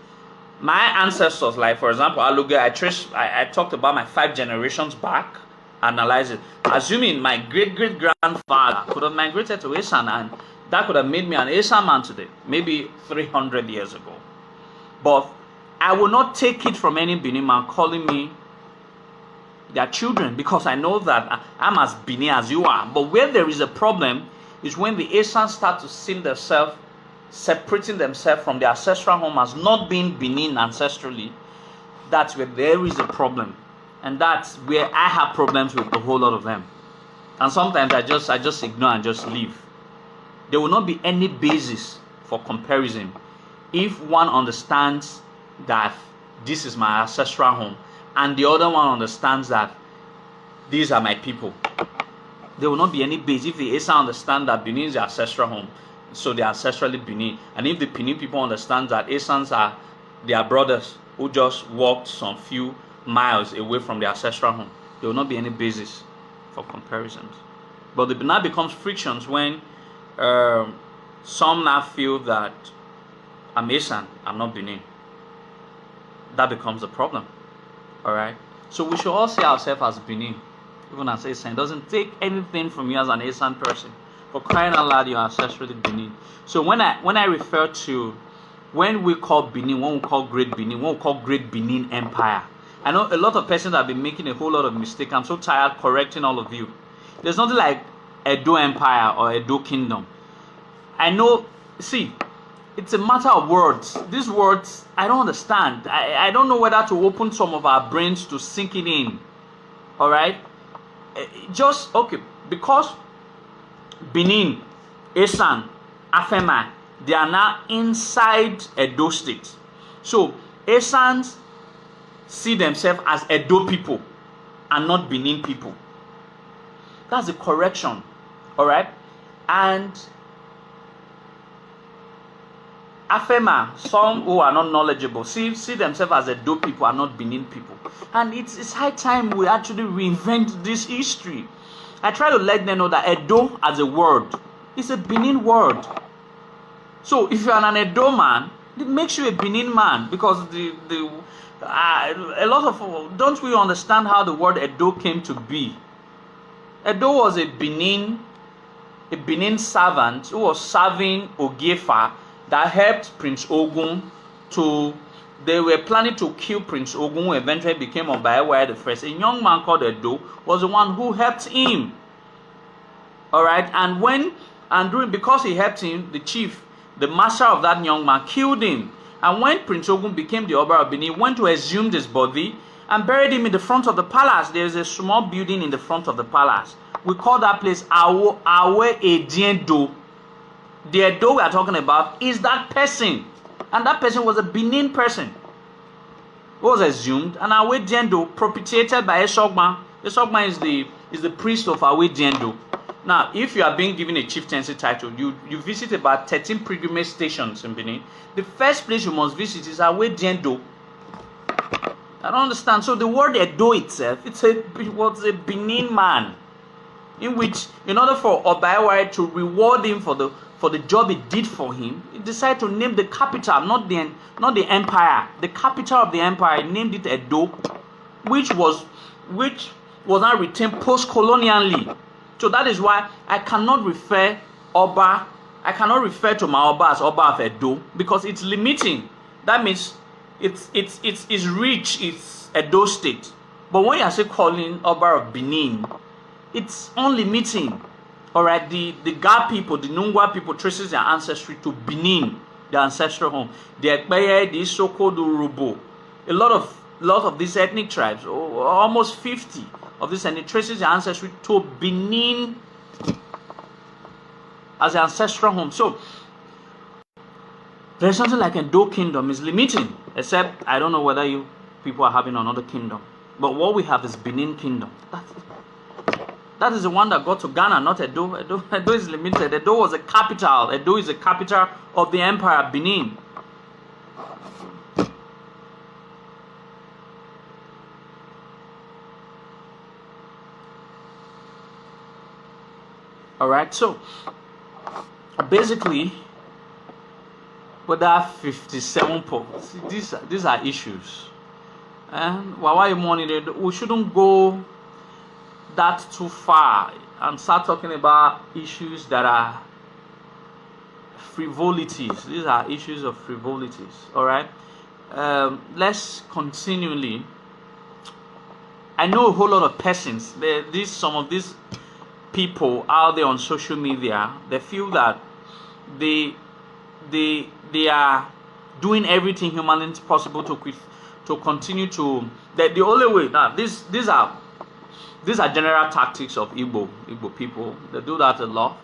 My ancestors, like for example, I talked about my 5 generations back, analyze it. Assuming my great-great-grandfather could have migrated to Asan, and that could have made me an Asan man today, maybe 300 years ago. But I will not take it from any Benin man calling me their children, because I know that I'm as Benin as you are. But where there is a problem is when the Asans start to see themselves separating themselves from their ancestral home as not being Benin ancestrally. That's where there is a problem, and that's where I have problems with a whole lot of them. And sometimes I just ignore and just leave. There will not be any basis for comparison if one understands that this is my ancestral home and the other one understands that these are my people. There will not be any basis if the Asa understand that Benin is their ancestral home, so they are ancestrally Benin. And if the Benin people understand that Asans are their brothers who just walked some few miles away from their ancestral home, there will not be any basis for comparisons. But it now becomes frictions when some now feel that I'm Asan, I'm not Benin. That becomes a problem. Alright? So we should all see ourselves as Benin, even as Asan. It doesn't take anything from you as an Asan person. For crying out loud, you are ancestrally Benin. So when I refer to, when we call Benin, when we call Great Benin, when we call Great Benin Empire, I know a lot of persons have been making a whole lot of mistakes. I'm so tired correcting all of you. There's nothing like Edo Empire or Edo Kingdom. I know, see, it's a matter of words. These words, I don't understand. I don't know whether to open some of our brains to sink it in. Alright? Just, okay, because Benin, Asan, Afema, they are now inside Edo State. So, Asans see themselves as Edo people and not Benin people. That's the correction. Alright? And Afema, some who are not knowledgeable, see themselves as Edo people and not Benin people. And it's high time we actually reinvent this history. I try to let them know that Edo as a word is a Benin word. So if you are an Edo man, it makes you a Benin man, because a lot of, don't we understand how the word Edo came to be? Edo was a Benin servant who was serving Ogiefa that helped Prince Ogun to. They were planning to kill Prince Ogun, who eventually became Obaewa the First. A young man called Edo was the one who helped him. Alright, because he helped him, the chief, the master of that young man, killed him. And when Prince Ogun became the Oba of Benin, he went to exhume his body and buried him in the front of the palace. There is a small building in the front of the palace. We call that place Awe Ediendo. The Edo we are talking about is that person. And that person was a Benin person who was exhumed, and Awe Ediendo propitiated by Esogban. Esogban is the priest of Awe Ediendo. Now, if you are being given a chieftaincy title, you visit about 13 pilgrimage stations in Benin. The first place you must visit is Awe Ediendo. I don't understand. So the word Edo itself, it was a Benin man, in which, in order for Obaiwari to reward him for the job he did for him, he decided to name the capital, not the empire, the capital of the empire. He named it Edo, which was not retained post-colonially. So that is why I cannot refer to my Oba as Oba of Edo, because it's limiting. That means it's rich, it's Edo state. But when you are calling Oba of Benin, it's unlimiting. Alright, the Ga people, the Nungwa people traces their ancestry to Benin, their ancestral home. The Ekpeye, the Isoko, the Urubo. A lot of these ethnic tribes, almost 50 of this, and it traces their ancestry to Benin as an ancestral home. So there's something like Edo Kingdom is limiting, except I don't know whether you people are having another kingdom. But what we have is Benin Kingdom. That is the one that got to Ghana, not Edo. Edo is limited. Edo was a capital. Edo is the capital of the empire, Benin. Alright, so basically, with that 57 points, these are issues. And while we shouldn't go that too far and start talking about issues that are frivolities. These are issues of frivolities. Alright, let's continually. I know a whole lot of persons. Some of these people out there on social media, they feel that they are doing everything humanly possible to continue to that the only way. Now these are general tactics of Igbo people. They do that a lot.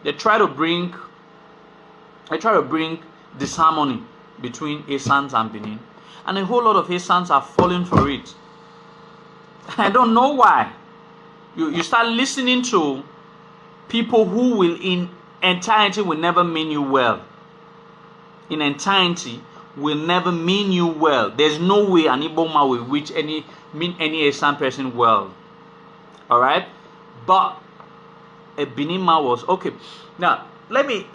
They try to bring disharmony between Esans and Benin, and a whole lot of Esans are falling for it. I don't know why. You start listening to people who will in entirety will never mean you well. In entirety will never mean you well. There's no way an Igbo man will mean any Esan person well. Alright? But a Benin man was okay. Now let me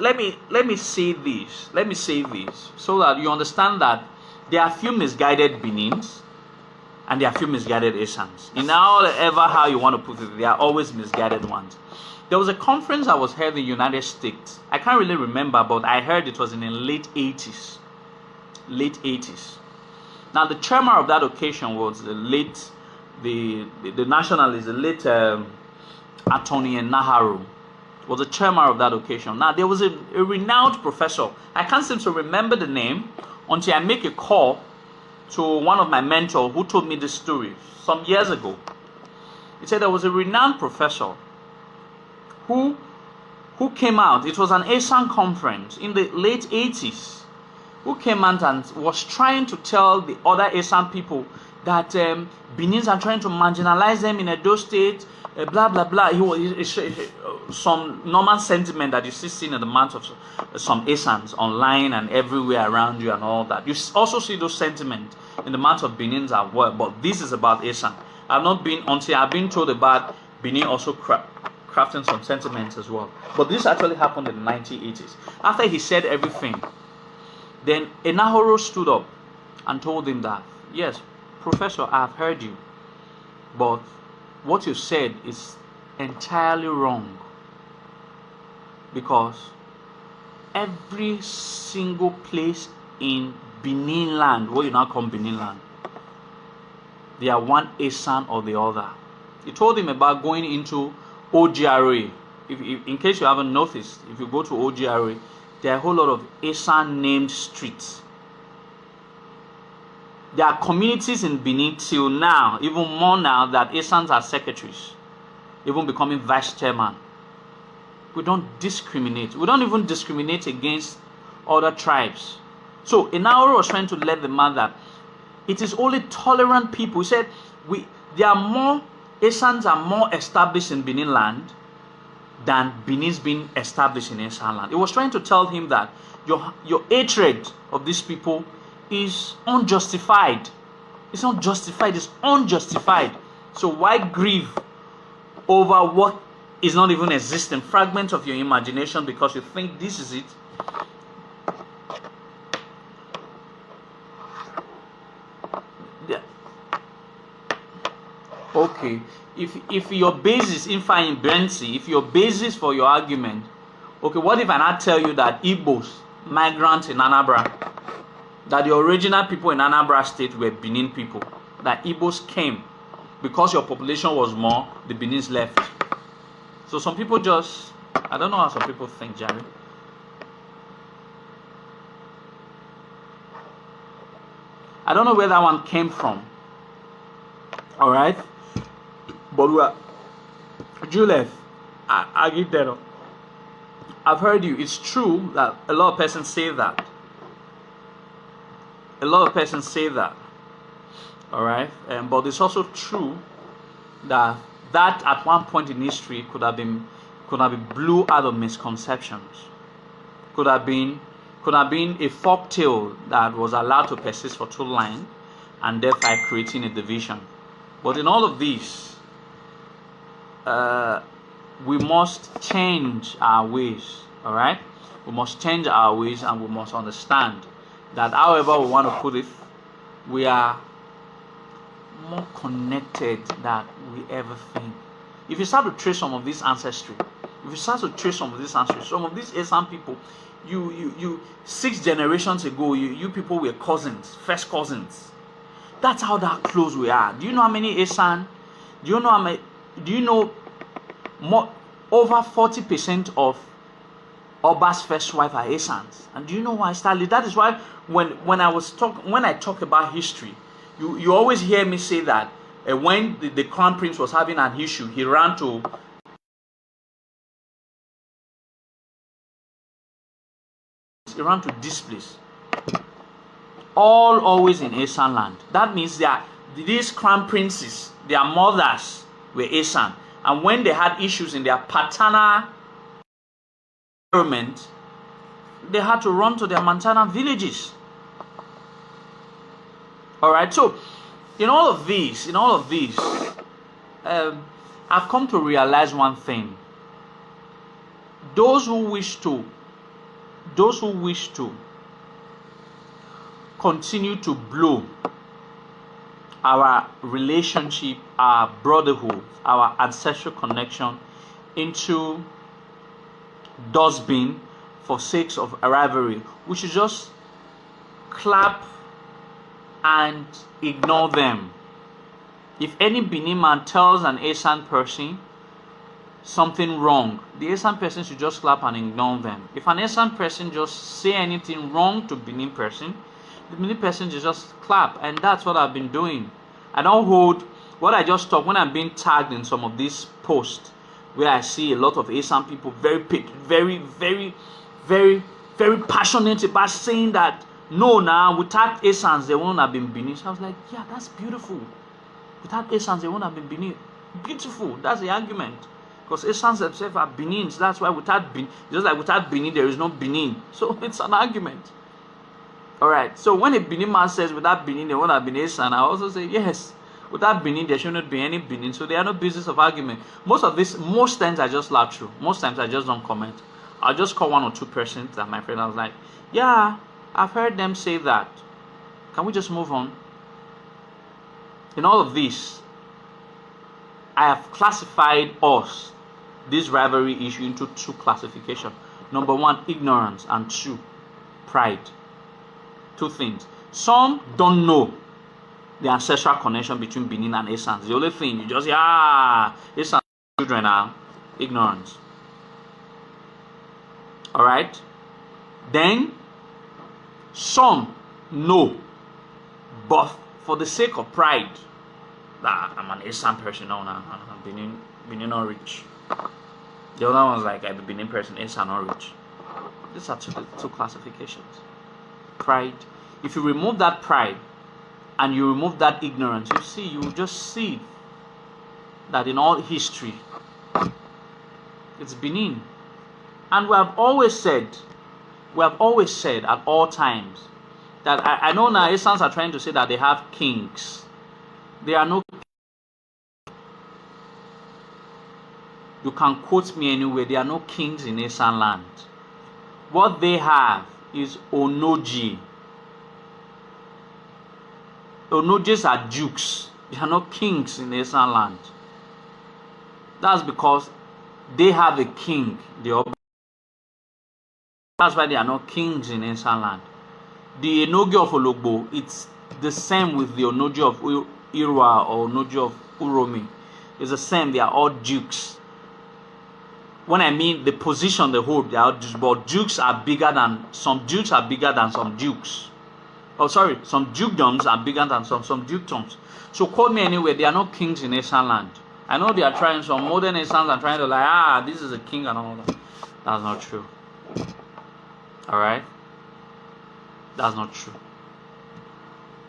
say this. Let me say this so that you understand that there are few misguided Benins and there are few misguided Esans. In how you want to put it, there are always misguided ones. There was a conference that was held in the United States. I can't really remember, but I heard it was in the late 80s. Late 80s. Now the chairman of that occasion was the nationalist, the late Attorney Naharu was the chairman of that occasion. Now there was a renowned professor. I can't seem to remember the name until I make a call to one of my mentors who told me this story some years ago. He said there was a renowned professor who came out. It was an ASAN conference in the late 80s. Who came out and was trying to tell the other ASAN people that Benins are trying to marginalize them in Edo State, blah blah blah. Some normal sentiment that you see seen in the mouth of some Asans online and everywhere around you and all that. You also see those sentiments in the mouth of Benins as well. But this is about Asan. I've been told about Benin also crafting some sentiments as well. But this actually happened in the 1980s. After he said everything, then Enahoro stood up and told him that, yes, Professor, I have heard you, but what you said is entirely wrong, because every single place in Benin land, what you now call Benin land, they are one Asan or the other. He told him about going into OGRA. If in case you haven't noticed, if you go to OGRA, there are a whole lot of Asan named streets. There are communities in Benin till now, even more now, that Asans are secretaries, even becoming vice chairman. We don't discriminate. We don't even discriminate against other tribes. So Enaoro was trying to let the man that it is only tolerant people. He said Asans are more established in Benin land than Benin's being established in Asan land. He was trying to tell him that your hatred of these people is unjustified. It's not justified, it's unjustified. So why grieve over what is not even existing, fragment of your imagination, because you think this is it? Yeah. Okay, if your basis, in Bensi, if your basis for your argument, okay, what if I not tell you that Igbos, migrants in Anambra, that the original people in Anambra state were Benin people, that Igbos came because your population was more, the Benins left. So some people just, I don't know how some people think, Jerry. I don't know where that one came from. All right, but Juliet, I give that up. I've heard you. It's true that a lot of persons say that. A lot of persons say that. All right, but it's also true that at one point in history could have been blew out of misconceptions. Could have been a folk tale that was allowed to persist for too long, and thereby creating a division. But in all of this, we must change our ways. All right, we must change our ways, and we must understand that however we want to put it, we are more connected than we ever think. If you start to trace some of this ancestry, some of these Esan people, you 6 generations ago, you people were cousins, first cousins. That's how that close we are. Do you know how many Esan? Do you know more over 40% of Oba's first wife are Esans? And do you know why, Stanley? That is why when I talk about history, you always hear me say that when the crown prince was having an issue, he ran to this place. Always in Esan land. That means these crown princes, their mothers were Esan. And when they had issues in their paternal environment, they had to run to their maternal villages. Alright, so in all of these, I've come to realize one thing. Those who wish to continue to blow our relationship, our brotherhood, our ancestral connection into dustbin for sake of rivalry, we should just clap and ignore them. If any Benin man tells an Esan person something wrong, the Esan person should just clap and ignore them. If an Esan person just say anything wrong to Benin person, the Benin person should just clap. And that's what I've been doing. I don't hold what I just talk when I'm being tagged in some of these posts where I see a lot of Esan people very passionate about saying that no, now without Esans they won't have been Benin. So I was like, yeah, that's beautiful. Without Esans they won't have been Benin. Beautiful. That's the argument. Because Esans themselves are Benin. So that's why without Benin, just like without Benin there is no Benin. So it's an argument. Alright, so when a Benin man says without Benin there won't have been Esan, I also say yes. Without Benin there should not be any Benin. So there are no business of argument. Most times I just laugh through. Most times I just don't comment. I'll just call 1 or 2 persons that my friend, I was like, yeah, I've heard them say that. Can we just move on? In all of this, I have classified this rivalry issue into 2 classifications. Number 1, ignorance, and 2, pride. 2 things. Some don't know the ancestral connection between Benin and Esans. The only thing you just Esans children are ignorance. Alright? Then some know, but for the sake of pride, that I'm an Esan person, no, Benin not rich. The other one's like I'm a Benin person, Esan not rich. These are two classifications. Pride. If you remove that pride and you remove that ignorance, you will just see that in all history, it's Benin. And we have always said at all times That I know now Esans are trying to say that they have kings. There are no. You can quote me anywhere. There are no kings in Esan land. What they have is Onoji. Onojis are dukes. There are no kings in Esan land. That's because they have a king. That's why there are no kings in Esan land. The Enogi of Ologbo, it's the same with the Onoji of Irwa or Onoji of Uromi. It's the same. They are all dukes. When I mean the position they hold, they are dukes, but dukes are bigger than some dukes are bigger than some dukes. Oh, sorry, some dukedoms are bigger than some dukedoms. So quote me anywhere. There are no kings in Esan land. I know they are trying. Some modern Esans are trying to this is a king and all that. That's not true. All right, that's not true.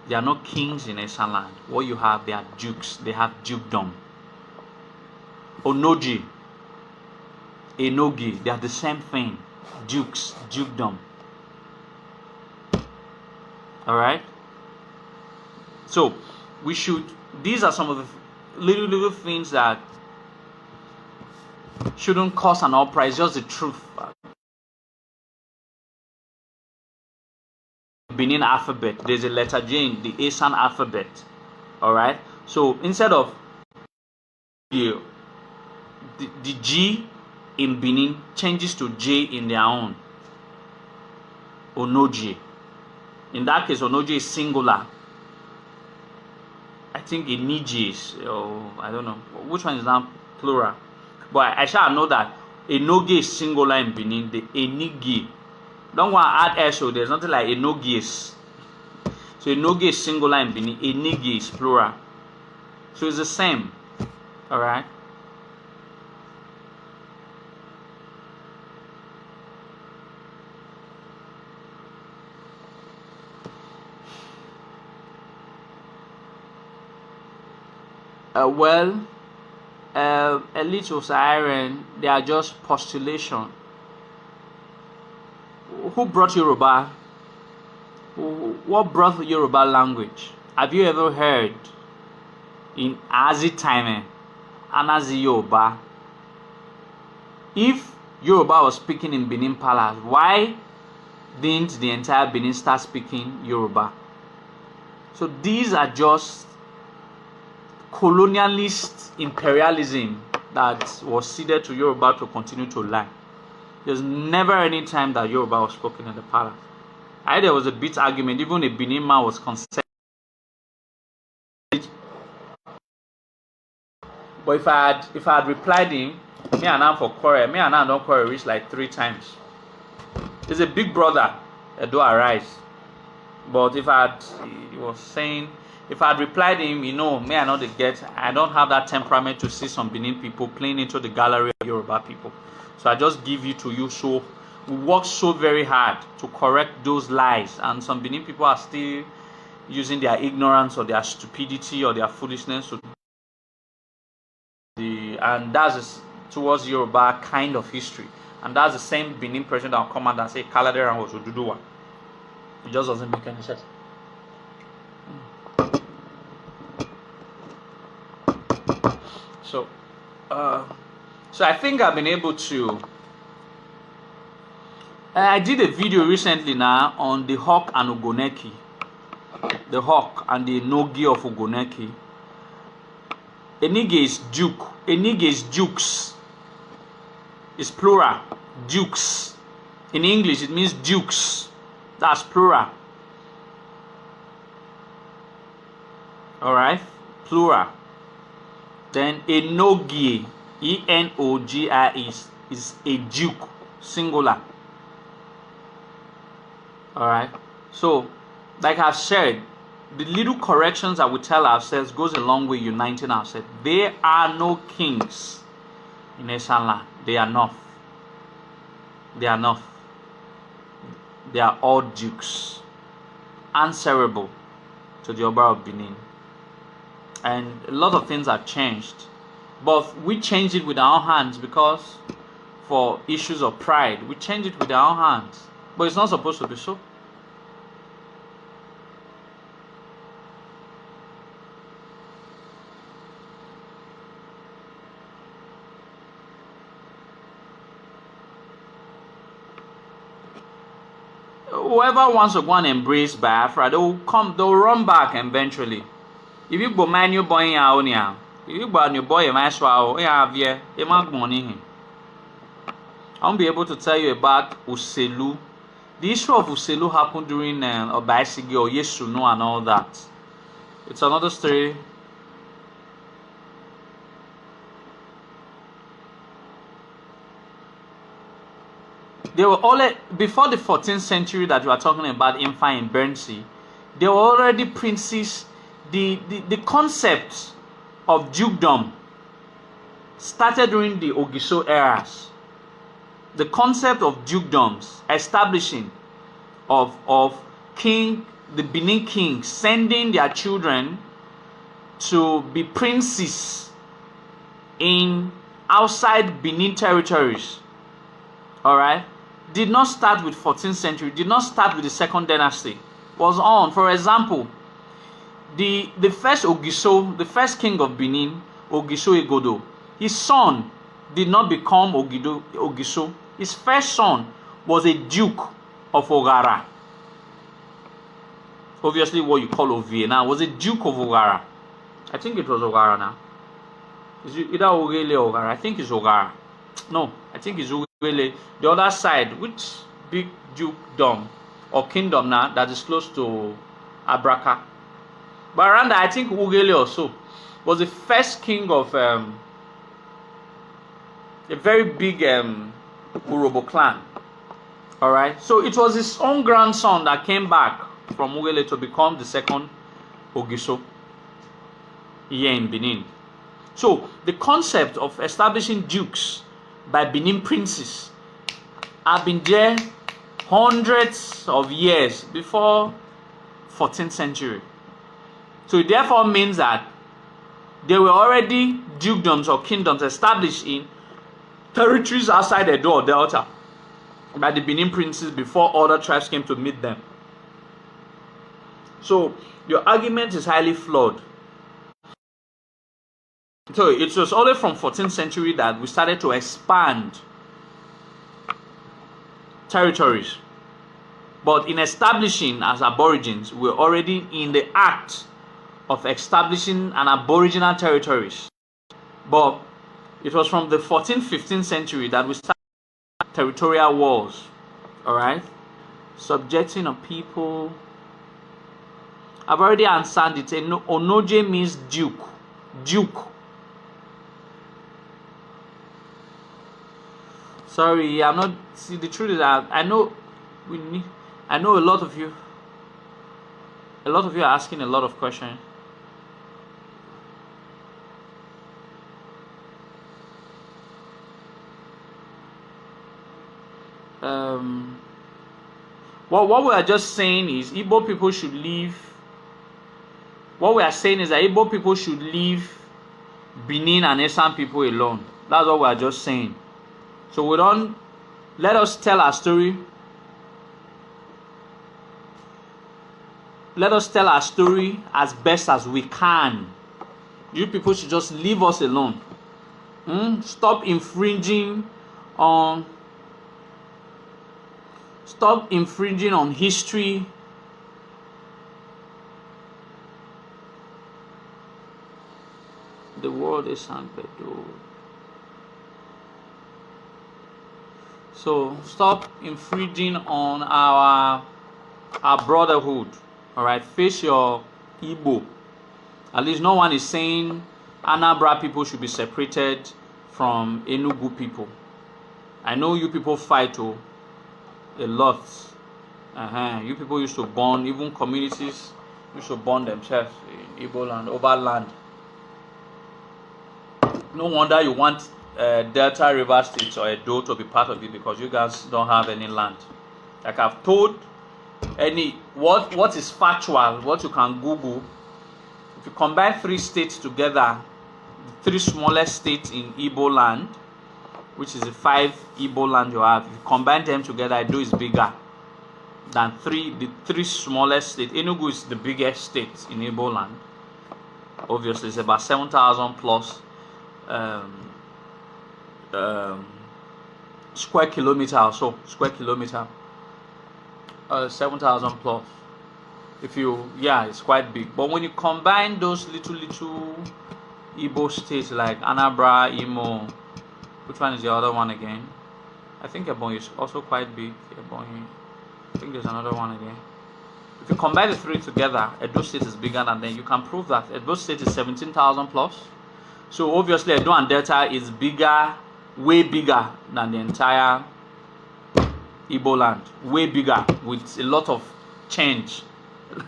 There are no kings in Esan land. What you have, they are dukes. They have dukedom. Onoji, Enogi, they are the same thing. Dukes, dukedom. All right. So these are some of the little things that shouldn't cause an uproar. It's just the truth. Benin alphabet, there's a letter J in the Esan alphabet. All right. So instead of the G in Benin changes to J in their own. Onoji. In that case, Onoji is singular. I think Eniji is, I don't know. Which one is now plural? But I shall know that Enogi is singular in Benin. The Enigi. Don't want to add S, so there's nothing like Enogi is. So Enogi is singular in Benin. Enigi is plural. So it's the same. Alright? Elite of Saharian, they are just postulation. Who brought Yoruba? What brought Yoruba language? Have you ever heard in Azi time, Anazi Yoruba? If Yoruba was speaking in Benin Palace, why didn't the entire Benin start speaking Yoruba? So these are just colonialist imperialism that was ceded to Yoruba to continue to lie. There's never any time that Yoruba was spoken in the palace. There was a bit argument, even a Benin man was concerned. But if I had replied him, me and I for quarrel, me and I don't quarrel reach like 3 times. There's a big brother, Edo arise. But if he was saying, if I had replied him, me I know I don't have that temperament to see some Benin people playing into the gallery of Yoruba people. So I just give it to you. So we work so very hard to correct those lies, and some Benin people are still using their ignorance or their stupidity or their foolishness and that's towards Yoruba kind of history. And that's the same Benin president that will come out and say Kaladeran was Oduduwa. It just doesn't make any sense. So I think I've been able to. I did a video recently now on the hawk and Ogoneki. The hawk and the Nogi of Ogoneki. Enige is duke. Enige is dukes. It's plural. Dukes. In English it means dukes. That's plural. Alright? Plural. Then Enogie, Enogie is a duke, singular. Alright? So, like I've said, the little corrections that we tell ourselves goes a long way uniting ourselves. There are no kings in Esan land. They are not. They are not. They are all dukes, answerable to the Oba of Benin. And a lot of things have changed, but we changed it with our own hands because for issues of pride, we changed it with our own hands. But it's not supposed to be so. whoever wants to go and embrace Biafra, they'll run back eventually. If you go man, you boy now, if you go new boy, my swallow, yeah, you might money. I won't be able to tell you about Uselu. The issue of Uselu happened during Obaisigi or Yesunu and all that. It's another story. They were already, before the 14th century that you are talking about, Imfa in Bernsey, they were already princes. The concept of dukedom started during the Ogiso eras. The concept of dukedoms establishing of the Benin king sending their children to be princes in outside Benin territories, all right, did not start with 14th century, did not start with the second dynasty. Was on, for example, the first Ogiso, the first king of Benin, Ogiso Egodo, his son did not become Ogiso. His first son was a duke of Ogara. Obviously, what you call Ovie now was a duke of Ogara. I think it was Ogara now. Is it either Ogele or Ogara? I think it's Ogara. No, I think it's Ogele. The other side, which big dukedom or kingdom now that is close to Abraka. But around that, I think Ogele also was the first king of a very big Urobo clan. Alright, so it was his own grandson that came back from Ugele to become the second Ogiso here in Benin. So the concept of establishing dukes by Benin princes have been there hundreds of years before 14th century. So it therefore means that there were already dukedoms or kingdoms established in territories outside the Edo Delta by the Benin princes before other tribes came to meet them. So your argument is highly flawed. So it was only from 14th century that we started to expand territories. But in establishing as aborigines, we're already in the act of establishing an aboriginal territories. But it was from the 14th, 15th century that we started territorial wars. Alright? Subjecting of people. I've already answered it. Onoje means duke. Duke. Sorry, I'm not. See, the truth is that I know a lot of you. A lot of you are asking a lot of questions. What we are just saying is Igbo people should leave. What we are saying is that Igbo people should leave Benin and Esan people alone. That's what we are just saying. So we don't let us tell our story. Let us tell our story as best as we can. You people should just leave us alone. Stop infringing on history. The world is San Pedro. So stop infringing on our brotherhood. Alright, face your Igbo. At least no one is saying Anambra people should be separated from Enugu people. I know you people fight a lot. You people used to burn, even communities used to burn themselves in Igbo land, over land. No wonder you want Delta River State or Edo to be part of it, because you guys don't have any land. Like I've told what is factual, what you can Google. If you combine 3 states together, the 3 smallest states in Igbo land, which is the 5 Igbo land you have, if you combine them together, Edo is bigger than the 3 smallest states. Enugu is the biggest state in Igbo land. Obviously, it's about 7,000 plus square kilometer or so. 7,000 plus. If you, yeah, it's quite big. But when you combine those little Igbo states like Anambra, Imo, which one is the other one again? I think Ebonyi is also quite big. Ebonyi, I think there's another one again. If you combine the three together, Edo State is bigger, and then you can prove that Edo State is 17,000 plus. So obviously Edo and Delta is bigger, way bigger than the entire Igbo land. Way bigger, with a lot of change.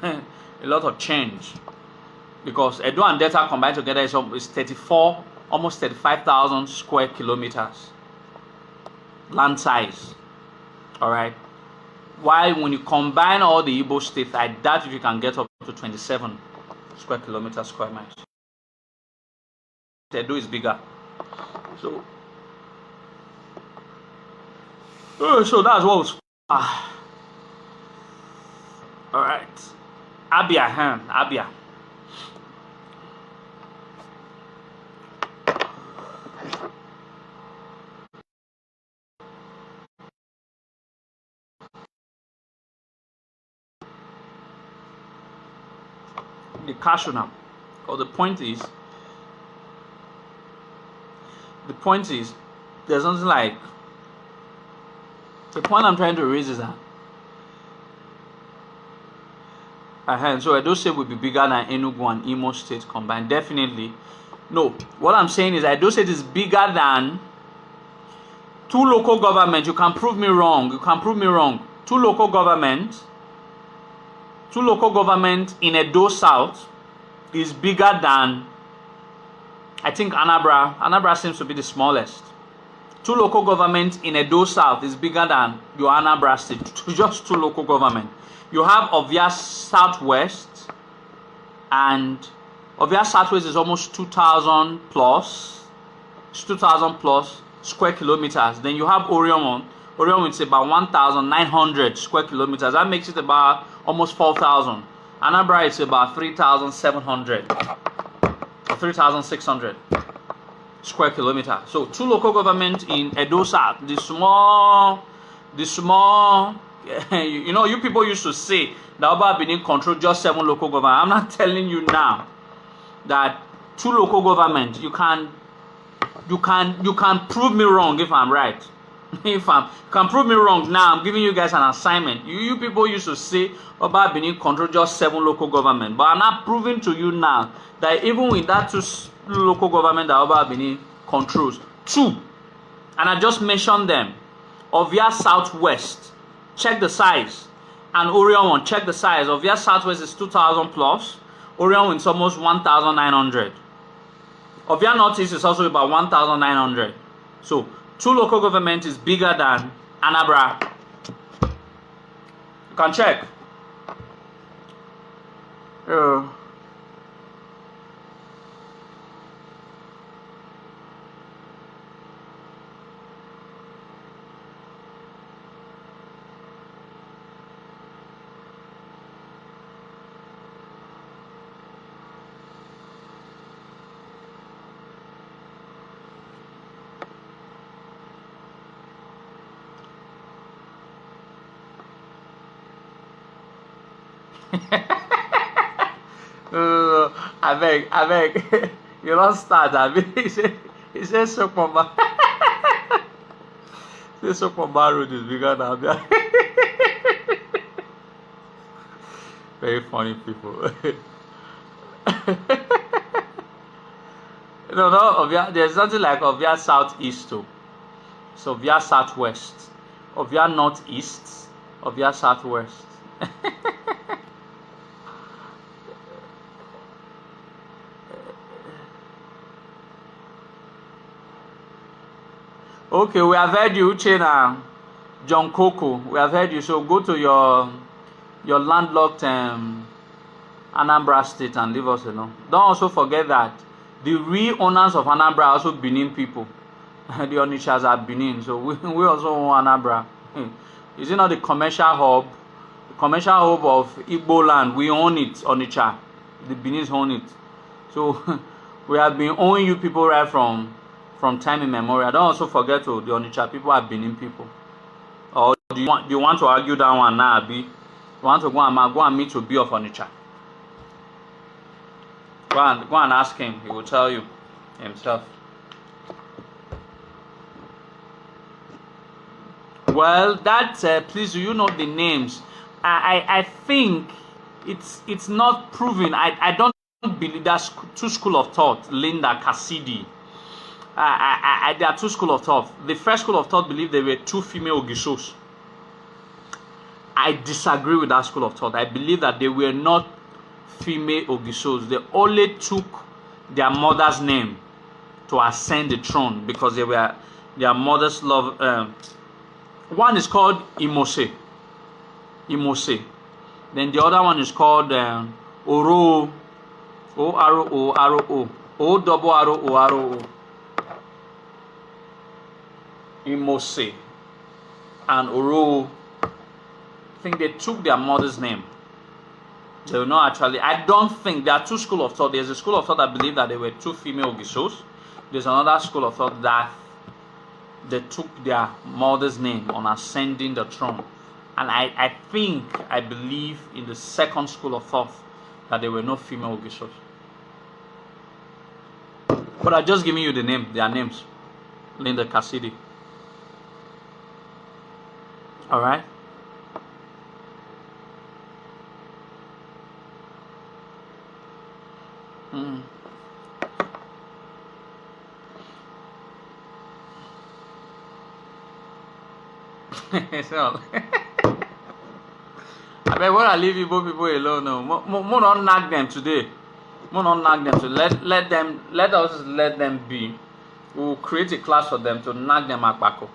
A lot of change. Because Edo and Delta combined together is 34, almost 35,000 square kilometers. Land size. Alright. While when you combine all the Igbo states, I doubt if you can get up to 27 square kilometers, square miles. Edo is bigger. So that's what was. Alright. Abia, Abia. The cashew now, or the point is, there's something like, the point I'm trying to raise is that so Edo State will be bigger than Enugu and Imo State combined. Definitely. No, what I'm saying is Edo State is bigger than two local governments. You can prove me wrong. Two local governments in Edo South is bigger than, I think, Anambra. Anambra seems to be the smallest. Two local governments in Edo South is bigger than your Anambra State. Just two local governments. You have Ovia Southwest, and Ovia Southwest is almost 2,000 plus. It's 2,000 plus square kilometers. Then you have Orion. Orion is about 1,900 square kilometers. That makes it about almost 4,000. Anambra is about 3,700 or 3,600 square kilometers. So two local governments in Edo South. The small, you know, you people used to say that Oba Benin control just 7 local governments. I'm not telling you now that two local governments. You can prove me wrong if I'm right. If you can prove me wrong now, I'm giving you guys an assignment. You people used to say Oba Benin control just 7 local governments, but I'm not proving to you now that even with that 2 local government that Oba Benin controls, 2, and I just mentioned them, Ovia Southwest, check the size, and Orion one, check the size. Ovia Southwest is 2,000 plus, Orion is almost 1,900. Ovia Northeast is also about 1,900. So two local government is bigger than Anambra. You can check. I beg, you don't start. I mean, he said Sokpomba. He said Sokpomba Road is bigger than Abia. Very funny people. No, there's nothing like Ovia Southeast too. So Ovia Southwest, Ovia Northeast, Ovia Southwest. Okay, we have heard you, Uchena, John Coco. We have heard you. So go to your landlocked Anambra State and leave us alone. Don't also forget that the real owners of Anambra are also Benin people. The Onitsha's are Benin, so we also own Anambra. Is it not the commercial hub? The commercial hub of Igbo land. We own it, Onitsha. The Benin's own it. So we have been owning you people right from time immemorial. Don't also forget the Onitsha people are Benin people. Or the do you want to argue that one now, Abi? You want to go and meet Obi of Onitsha? Go and ask him. He will tell you himself. Well, that please, do you know the names? I think it's not proven. I don't believe that's two school of thought. Linda Cassidy. There are two school of thought. The first school of thought believed there were two female Ogishos. I disagree with that school of thought. I believe that they were not female Ogishos. They only took their mother's name to ascend the throne because they were their mother's love. One is called Imose. Then the other one is called Oro. O-R-O-R-O. O-double-R-O-R-O. Imose and Oro. I think they took their mother's name. They were not actually. I don't think there are two schools of thought. There's a school of thought that believe that they were two female Ogishos. There's another school of thought that they took their mother's name on ascending the throne. And I believe in the second school of thought that there were no female Ogishos. But I'm just giving you their names. Linda Cassidy. Alright? So, I mean, when I leave Igbo people alone, no, more not nag them today. More not nag them to let them be. We'll create a class for them to nag them at Bako.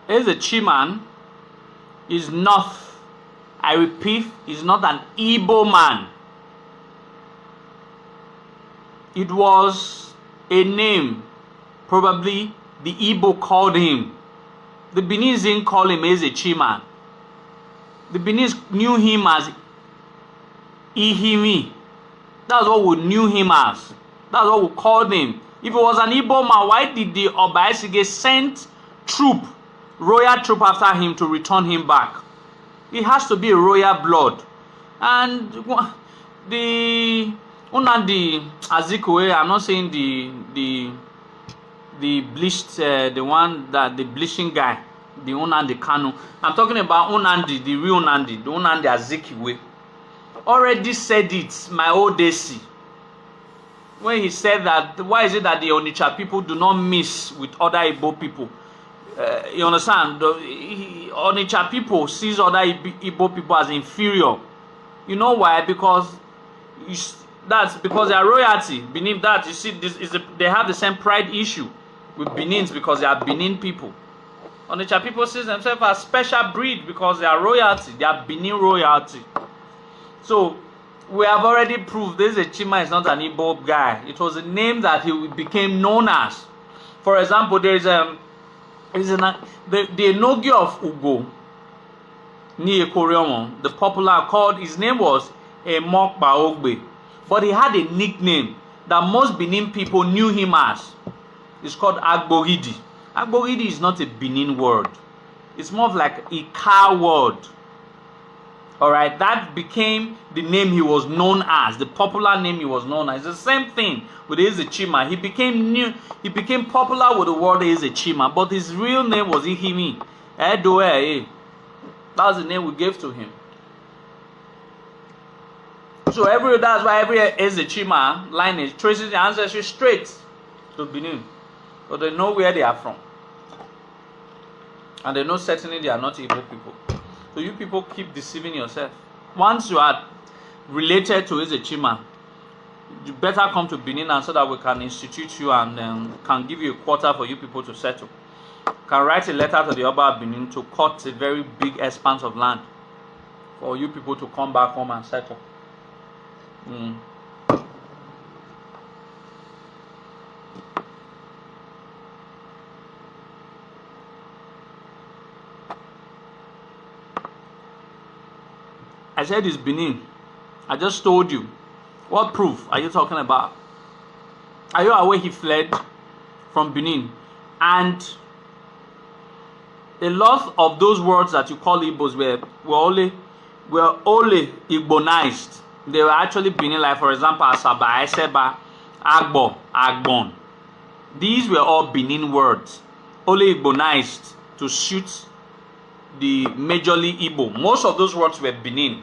Eze Chiman is not, I repeat, is not an Igbo man. It was a name, probably the Igbo called him. The Benin didn't call him Eze Chiman. The Benin knew him as Ihimi. That's what we knew him as. That's what we called him. If it was an Igbo man, why did the Obaisige send royal troop after him to return him back? It has to be a royal blood. And the Unandi Azikwe, I'm not saying the bleached, the one that the bleaching guy, the Unandi Kanu. I'm talking about Unandi, the real Unandi, the Unandi Azikiwe. Already said it, my old Desi, when he said that why is it that the Onitsha people do not mix with other Igbo people? You understand? Onitsha people sees other Igbo people as inferior. You know why? Because that's because they are royalty. Beneath that, you see, they have the same pride issue with Benins because they are Benin people. Onitsha people see themselves as special breed because they are royalty. They are Benin royalty. So we have already proved this Chima is not an Igbo guy. It was a name that he became known as. For example, there is the Enogi of Ugo, near Korean, the popular called, his name was Emok Baogbe, but he had a nickname that most Benin people knew him as. It's called Agboridi. Agboridi is not a Benin word. It's more of like a car word. Alright, that became the name he was known as, the popular name he was known as. The same thing with Eze Chima. He became popular with the word Eze Chima, but his real name was Ihimi. Edoe. That was the name we gave to him. So that's why every Eze Chima lineage traces the ancestry straight to Benin. So they know where they are from. And they know certainly they are not Igbo people. So you people keep deceiving yourself. Once you are related to Eze Chima, you better come to Benin and so that we can institute you and can give you a quarter for you people to settle. Can write a letter to the Oba of Benin to cut a very big expanse of land for you people to come back home and settle. I said it's Benin. I just told you. What proof are you talking about? Are you aware he fled from Benin? And a lot of those words that you call Igbos were only Igbonized. They were actually Benin, like for example, Asaba, Eseba, Agbo, Agbon. These were all Benin words, only Igbonized to suit the majorly Igbo. Most of those words were Benin.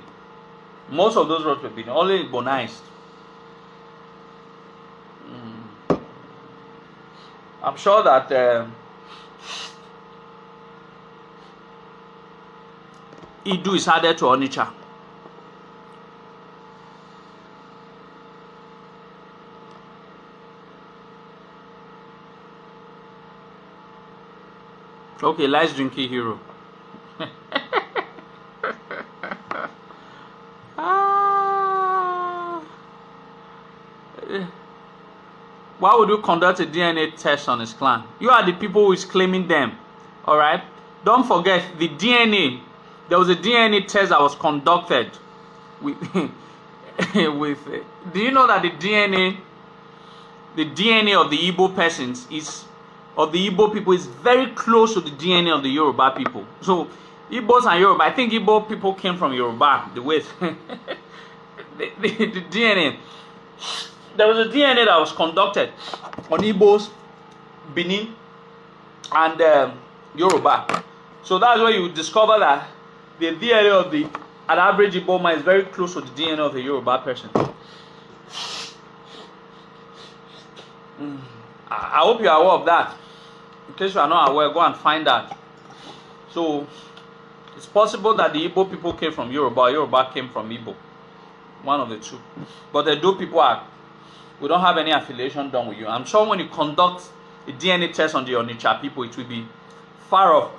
Most of those words were Benin, only Igbonized. I'm sure that Idu is added to Onitsha. Okay, let's drink a hero. Why would you conduct a DNA test on his clan? You are the people who is claiming them. Alright? Don't forget the DNA. There was a DNA test that was conducted with do you know that the DNA of the Igbo persons of the Igbo people is very close to the DNA of the Yoruba people. So Igbos and Yoruba, I think Igbo people came from Yoruba, the way the DNA. There was a DNA that was conducted on Igbos, Benin, and Yoruba. So that's where you discover that the DNA of an average Igbo man is very close to the DNA of the Yoruba person. I hope you are aware of that. In case you are not aware, go and find that. So it's possible that the Igbo people came from Yoruba, or Yoruba came from Igbo. One of the two. But the Edo people we don't have any affiliation done with you. I'm sure when you conduct a DNA test on the Onitsha people, it will be far off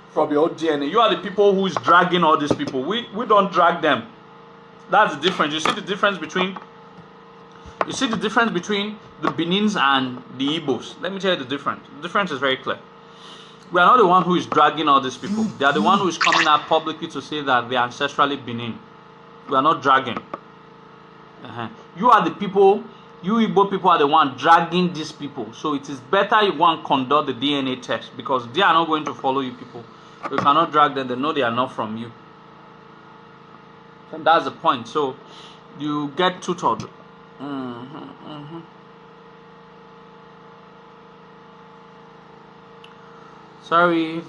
from your DNA. You are the people who is dragging all these people. We don't drag them. That's the difference. You see the difference between the Benins and the Igbos. Let me tell you the difference. The difference is very clear. We are not the one who is dragging all these people. They are the one who is coming out publicly to say that they are ancestrally Benin. We are not dragging. You are the people. You Igbo people are the one dragging these people. So it is better you go and conduct the DNA test, because they are not going to follow you people. You cannot drag them. They know they are not from you. And that's the point. So you get tutored. Sorry,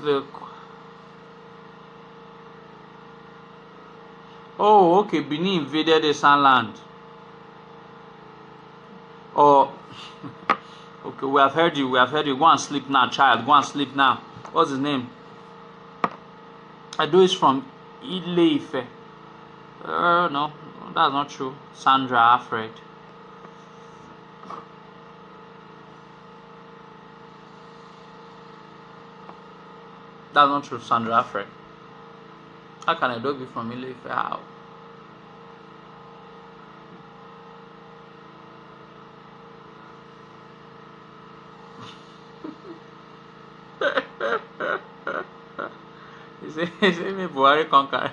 oh, okay, Benin invaded the San land. Oh, okay, we have heard you. Go and sleep now, child. Go and sleep now. What's his name? I do is from Ile-Ife. No, that's not true. Sandra Alfred. That's not true, Sandra Alfred. How can I do be from Ile-Ife? How? You see me Buhari conquer.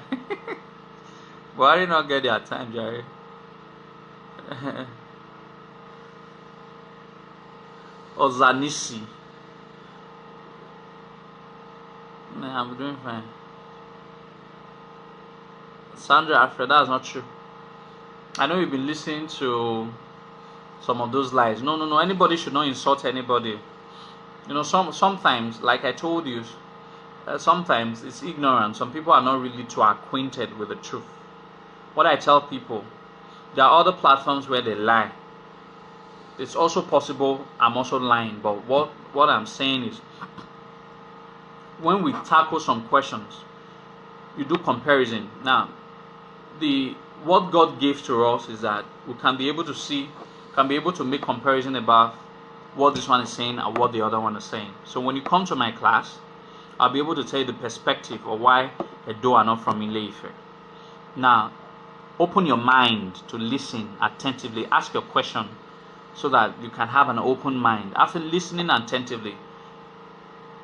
Buhari not get their time, Jerry. Ozanisi. Nah, I'm doing fine. Sandra Alfred, that's not true. I know you've been listening to some of those lies. No. Anybody should not insult anybody. You know, sometimes, like I told you, sometimes it's ignorant. Some people are not really too acquainted with the truth. What I tell people, there are other platforms where they lie. It's also possible I'm also lying, but what I'm saying is, when we tackle some questions, you do comparison. Now, what God gave to us is that we can be able to make comparison about what this one is saying and what the other one is saying. So when you come to my class, I'll be able to tell you the perspective of why Edo are not from Ile-Ife. Now, open your mind to listen attentively. Ask your question so that you can have an open mind. After listening attentively,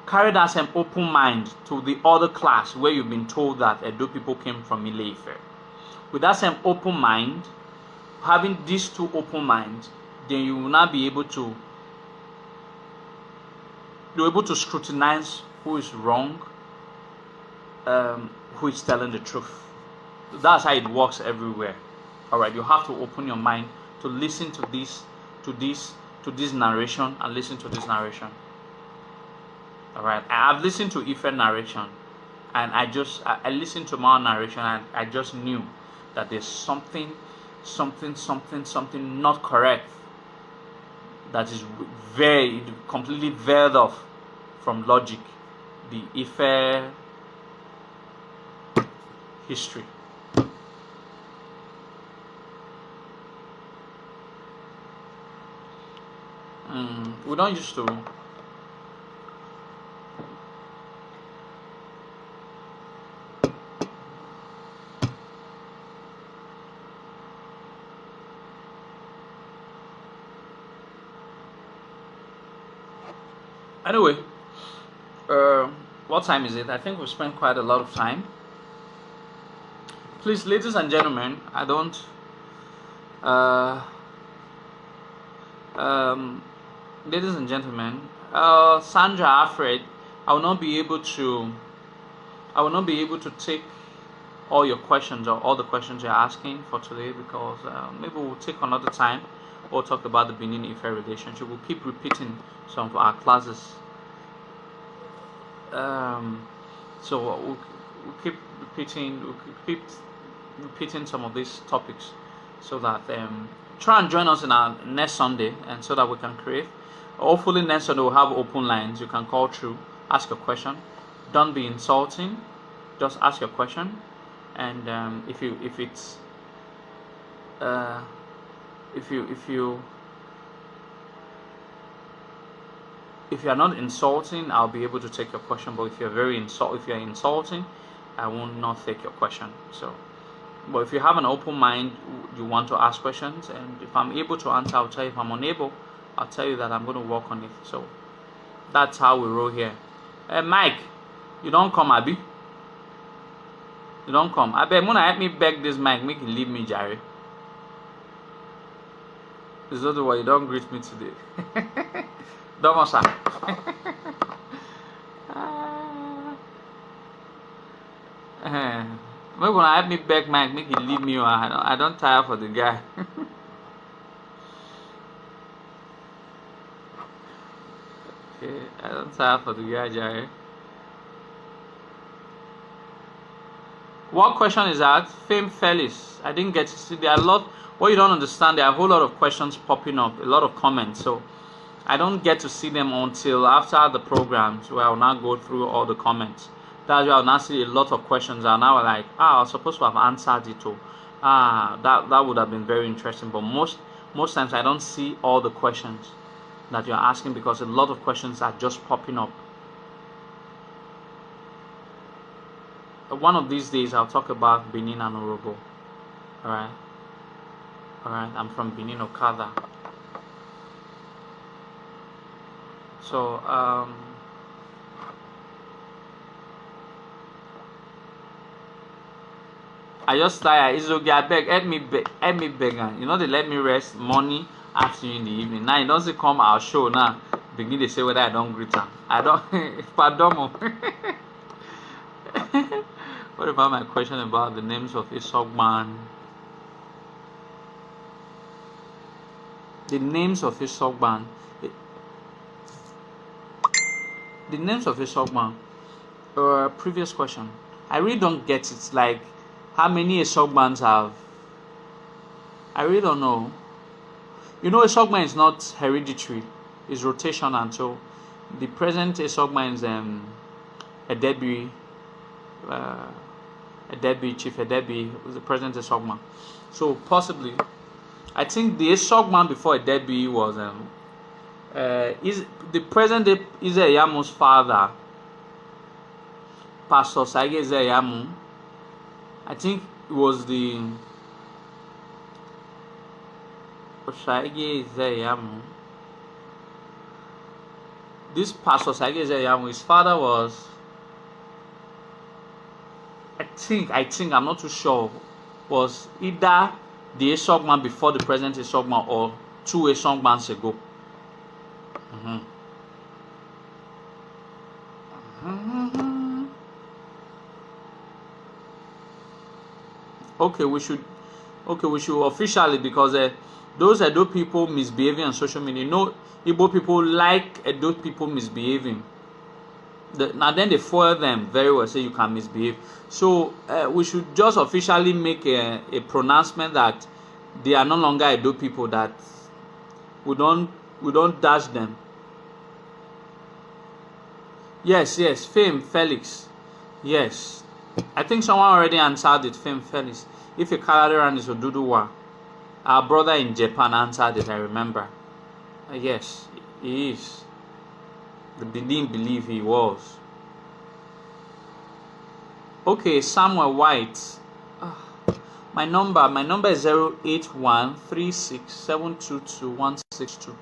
carry that same open mind to the other class where you've been told that Edo people came from Ile-Ife. with that same open mind, having these two open minds, then you will not be able to scrutinize who is wrong, who is telling the truth. That's how it works everywhere. All right, you have to open your mind to listen to this narration, and listen to this narration. All right, I've listened to Ife narration, and I listened to my narration, and I just knew that there's something not correct, that is very completely veiled off from logic, the Ife history. We don't used to. Anyway, what time is it? I think we've spent quite a lot of time. Please, ladies and gentlemen, I don't. Ladies and gentlemen, Sandra Alfred, I will not be able to take all your questions, or all the questions you're asking for today, because maybe we'll take another time. We'll talk about the Benin Ife relationship. We'll keep repeating some of our classes. So we'll keep repeating some of these topics, so that try and join us in our next Sunday, and so that we can create. Hopefully next Sunday we'll have open lines. You can call through, ask a question. Don't be insulting. Just ask your question, and if you are not insulting, I'll be able to take your question. But if you're insulting, I will not take your question. So, but if you have an open mind, you want to ask questions, and if I'm able to answer, I'll tell you. If I'm unable, I'll tell you that I'm going to work on it. So that's how we roll here. Hey, Mike, you don't come, Abby. You don't come. I beg, Mona, help me beg this Mike, make him leave me, Jerry. Is that why you don't greet me today? Don't sir. Maybe when I help me beg Mike, make him leave me. I don't tire for the guy. Okay, I don't tire for the guy, Jerry. What question is that? Fame Felix. I didn't get to see. There are a lot. What you don't understand, there are a whole lot of questions popping up, a lot of comments. So I don't get to see them until after the programs, where I'll now go through all the comments. That's why I'll now see a lot of questions. And now like, I was supposed to have answered it too. That would have been very interesting. But most times I don't see all the questions that you're asking, because a lot of questions are just popping up. One of these days I'll talk about Benin and Orobo. Alright, I'm from Benin, Okada. So I just tired. It's okay. I beg, help me beg. You know, they let me rest morning, afternoon, in the evening. Now it doesn't come our show now. Begin to say whether I don't greet them. I don't. Pardon. What about my question about the names of Isogman? The names of Isogman. The names of Isogman. Previous question. I really don't get it. Like, how many Esogbans have? I really don't know. You know, Esogman is not hereditary. It's rotational. So the present Esogman is Chief Edebi was the present Esogman. So possibly, I think the Esogman before Edebi was is the present Izeyamu's father, Pastor Sage Izeyamu. I think it was the Sage Izeyamu. This Pastor Sage Izeyamu, his father was, I think, I'm not too sure was either the Esogman before the present Esogman or 2 Esogbans ago. Okay, we should officially, because those Edo people misbehaving on social media. Igbo people like Edo people misbehaving. Now then they foil them very well, say you can misbehave. So we should just officially make a pronouncement that they are no longer Edo people, that we don't dash them. Yes, Fame Felix. Yes. I think someone already answered it, Fame Felix. If a Kaladeran is Oduduwa, our brother in Japan answered it, I remember. Yes, he is. They didn't believe he was. Okay, Samuel White. My number is 08136722162.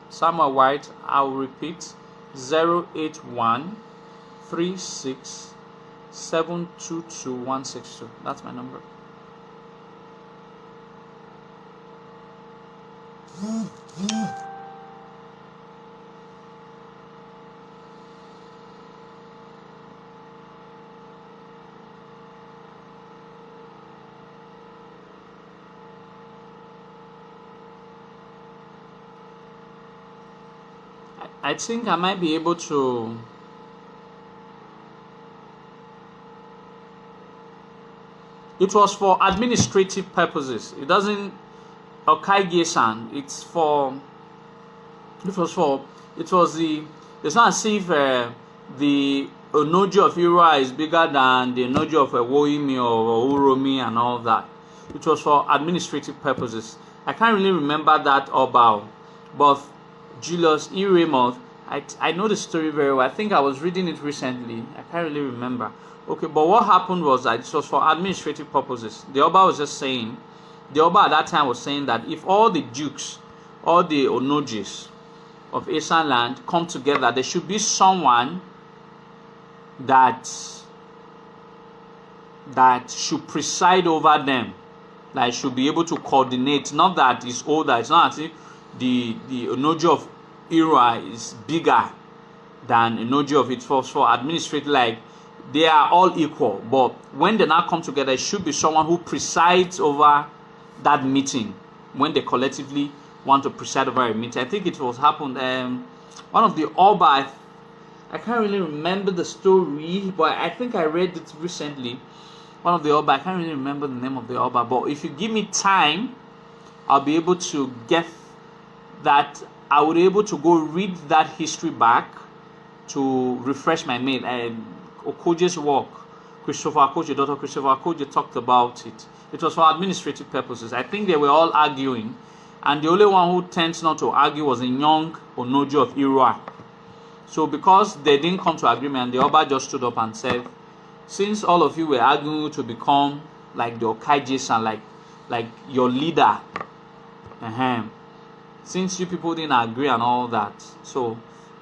Samuel White, I'll repeat, 08136722162. That's my number. I think I might be able to. It was for administrative purposes. It doesn't. Okaige-san. It's not as if the Onoji of Ira is bigger than the Onoji of Woimi or Uromi and all that. It was for administrative purposes. I can't really remember that about, but Julius E. Raymond, I know the story very well. I think I was reading it recently. I can't really remember. Okay, but what happened was that it was for administrative purposes. The Oba was just saying, the Oba at that time was saying that if all the dukes, all the Onojis of Esan land come together, there should be someone that should preside over them, that should be able to coordinate. Not that it's older. It's not as if the Onoji of Ira is bigger than Onoji of it. For administrative, like they are all equal. But when they now come together, it should be someone who presides over that meeting when they collectively want to preside over a meeting. I think it was happened. One of the Oba, I can't really remember the story, but I think I read it recently. One of the Oba, I can't really remember the name of the Oba, but if you give me time, I'll be able to get that. I would be able to go read that history back to refresh my mind. Okoje's work, Christopher Okoje, Dr. Christopher Okoje talked about it. It was for administrative purposes. I think they were all arguing, and the only one who tends not to argue was a young Onoji of Ira. So because they didn't come to agreement, the Oba just stood up and said, since all of you were arguing to become like the Okaijis and like your leader, since you people didn't agree and all that, so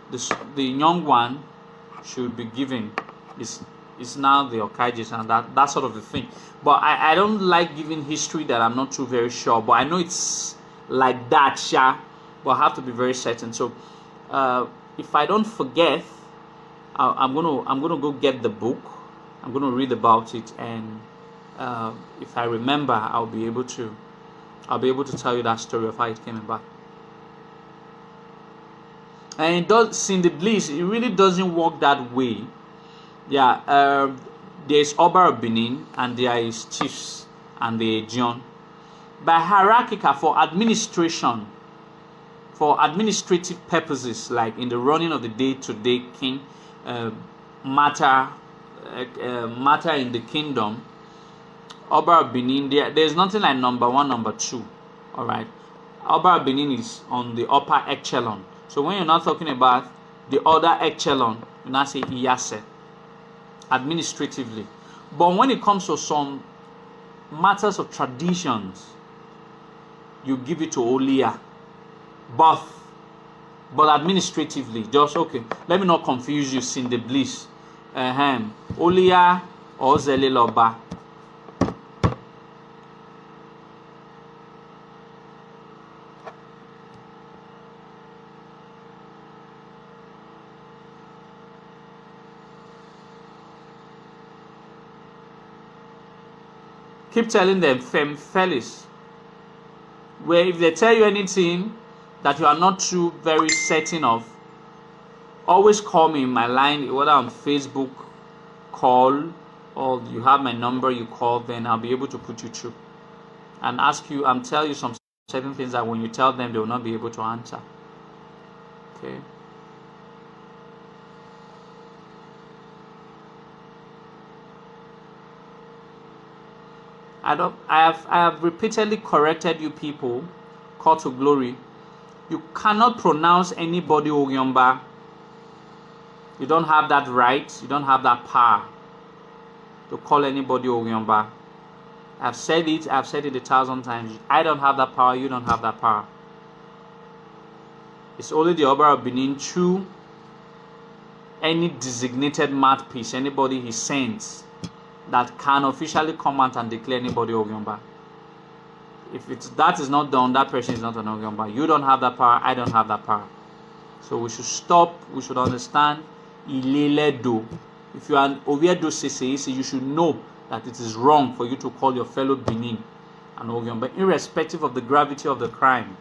the young one should be given is now the Okaijis and that sort of a thing. But I don't like giving history that I'm not too very sure, but I know it's like that, but I have to be very certain. So if I don't forget, I'm gonna go get the book. I'm gonna read about it, and if I remember, I'll be able to tell you that story of how it came about. And it does in the bliss. It really doesn't work that way. Yeah, there's Oba of Benin, and there is chiefs and the Ejion. By hierarchical for administration, for administrative purposes, like in the running of the day-to-day king matter in the kingdom, Oba of Benin, there's nothing like number one, number two. All right, Oba of Benin is on the upper echelon. So when you're not talking about the other echelon, you now say Iyase, administratively. But when it comes to some matters of traditions, you give it to Olia, but administratively, just okay. Let me not confuse you, Cindy Bliss. Olia or Zeliloba. keep telling them, fellas, where if they tell you anything that you are not too very certain of, always call me in my line, whether on Facebook, call, or you have my number, you call, then I'll be able to put you through and ask you and tell you some certain things that when you tell them, they will not be able to answer. Okay. I have repeatedly corrected you people, call to glory. You cannot pronounce anybody Ogyomba. You don't have that right, you don't have that power to call anybody Ogyomba. I've said it 1,000 times. I don't have that power, you don't have that power. It's only the Oba of Benin through any designated mouthpiece, anybody he sends, that can officially come out and declare anybody Ogyomba. If that is not done, that person is not an Ogyomba. You don't have that power, I don't have that power. So we should stop, we should understand. Ileledo. If you are an Oviedo Sese, you should know that it is wrong for you to call your fellow Benin an Ogyomba, irrespective of the gravity of the crime.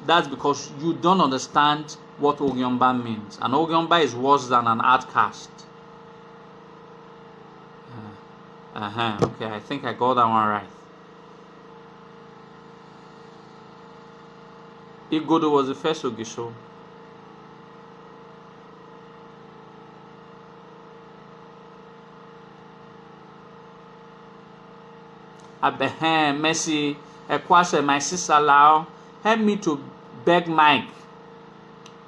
That's because you don't understand what Ogyomba means. An Ogyomba is worse than an outcast. Okay, I think I got that one right. Igodo was the first Ogisho. Abehem, Mercy, Ekwase, my sister Lao, help me to beg Mike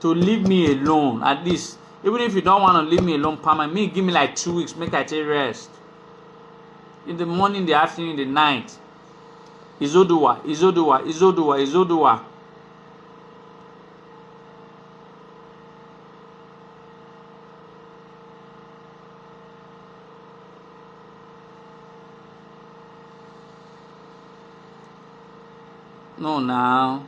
to leave me alone. At least, even if you don't want to leave me alone, me give me like 2 weeks, make I take rest. In the morning, the afternoon, the night. Izoduwa, Izoduwa, Izoduwa, Izoduwa. No, now.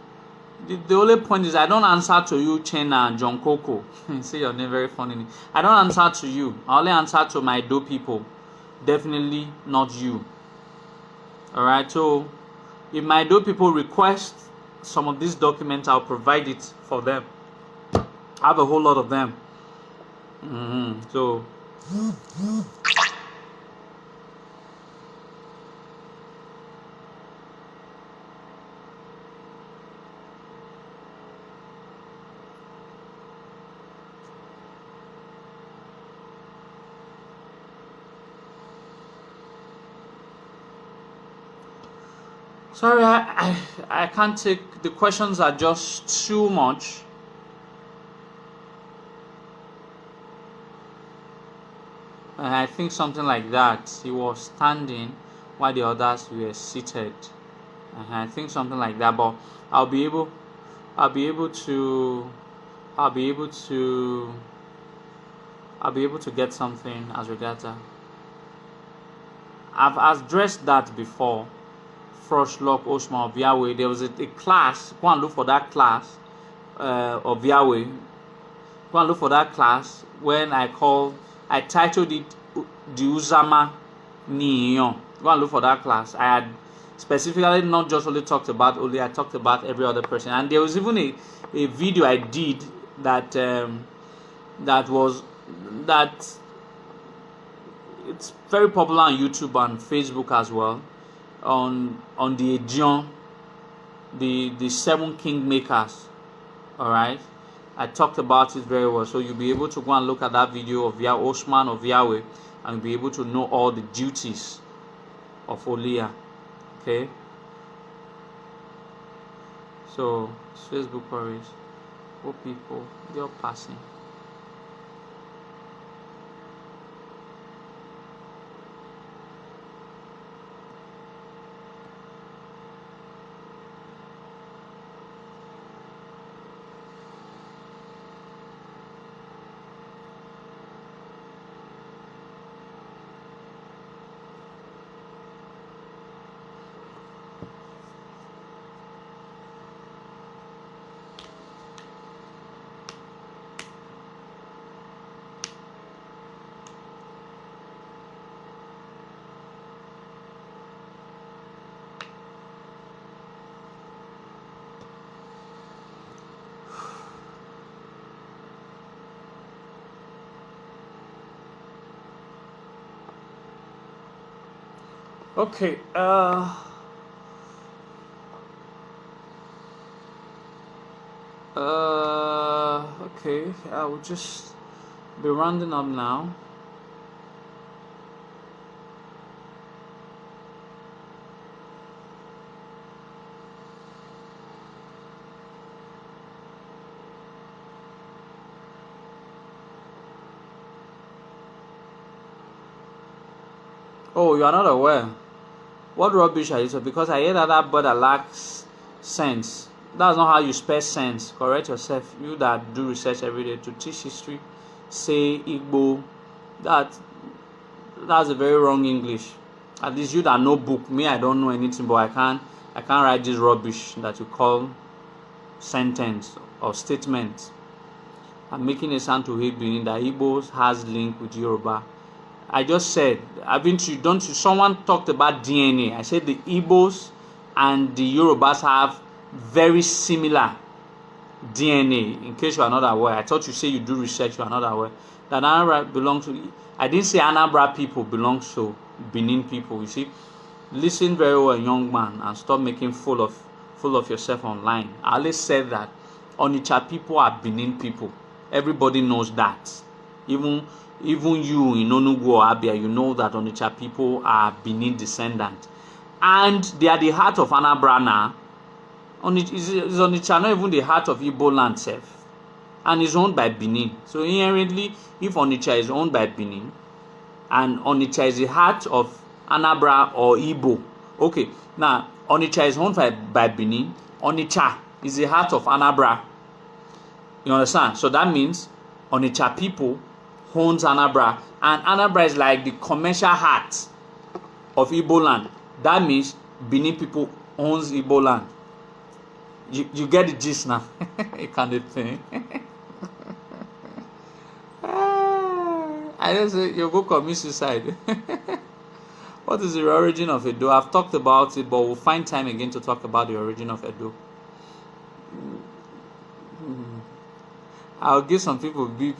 The only point is I don't answer to you, Chena and John Coco. Say your name very funny. I don't answer to you. I only answer to my Do people. Definitely not you. Alright, so if my Do people request some of these documents, I'll provide it for them. I have a whole lot of them. So sorry, I can't take, the questions are just too much. I think something like that. He was standing while the others were seated. I think something like that. But I'll be able to get something as regards that. I've addressed that before. Frosh Lock Osman of Yahweh. There was a class. Go and look for that class of Yahweh. Go and look for that class when I titled it the Uzama Niyon. Go and look for that class. I had specifically not just only talked about Oli, I talked about every other person. And there was even a video I did that it's very popular on YouTube and Facebook as well, on the Ejion, the 7 kingmakers. Alright, I talked about it very well, so you'll be able to go and look at that video of Osman of Yahweh and be able to know all the duties of Olia. Okay, so Facebook queries, what people, they're passing. Okay. Okay. I will just be rounding up now. Oh, you are not aware. What rubbish are you saying? Because I hear that brother lacks sense. That's not how you spell sense. Correct yourself. You that do research every day to teach history, say Igbo. That that's a very wrong English. At least you that know book. Me, I don't know anything, but I can't write this rubbish that you call sentence or statement. I'm making a sound to Benin that Igbo has link with Yoruba. I just said, I've been to, don't you, someone talked about DNA. I said the Igbos and the Yorubas have very similar DNA. In case you are not aware, I thought you say you do research, you are not aware. That Anambra belongs to, I didn't say Anambra people belong to Benin people. You see, listen very well, young man, and stop making fool of yourself online. I always said that Onitsha people are Benin people. Everybody knows that. Even you in Onugu or Abia, you know that Onitsha people are Benin descendant, and they are the heart of Anambra now. Is Onitsha not even the heart of Igbo land self, and is owned by Benin. So inherently, if Onitsha is owned by Benin, and Onitsha is the heart of Anambra or Igbo, okay, now Onitsha is owned by Benin. Onitsha is the heart of Anambra. You understand? So that means Onitsha people owns Anambra, and Anambra is like the commercial heart of Igbo land. That means Benin people owns Igbo land. You get the gist now. You can't think. I just say you go commit suicide. What is the origin of Edo? I've talked about it, but we'll find time again to talk about the origin of Edo. I'll give some people big.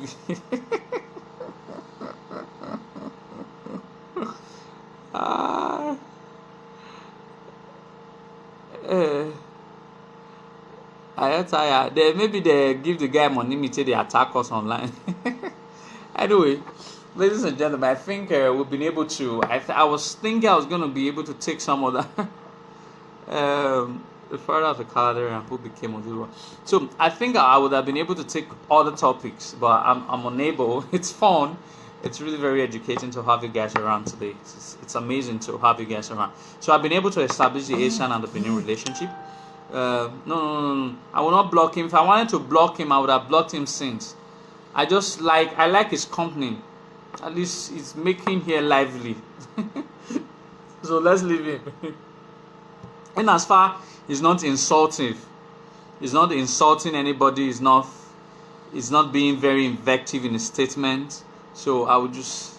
I get tired. Maybe they give the guy money, me say they attack us online. Anyway, ladies and gentlemen, I think we've been able to. I was thinking I was going to be able to take some of that. The father of the calendar and who became Oduro. So I think I would have been able to take other topics, but I'm unable. It's fun. It's really very educating to have you guys around today. It's amazing to have you guys around. So I've been able to establish the Asian and the Benin relationship. No. I will not block him. If I wanted to block him, I would have blocked him since. I like his company. At least it's making here lively. So let's leave him. And as far he's not insulting anybody, he's not being very invective in his statement. So I would just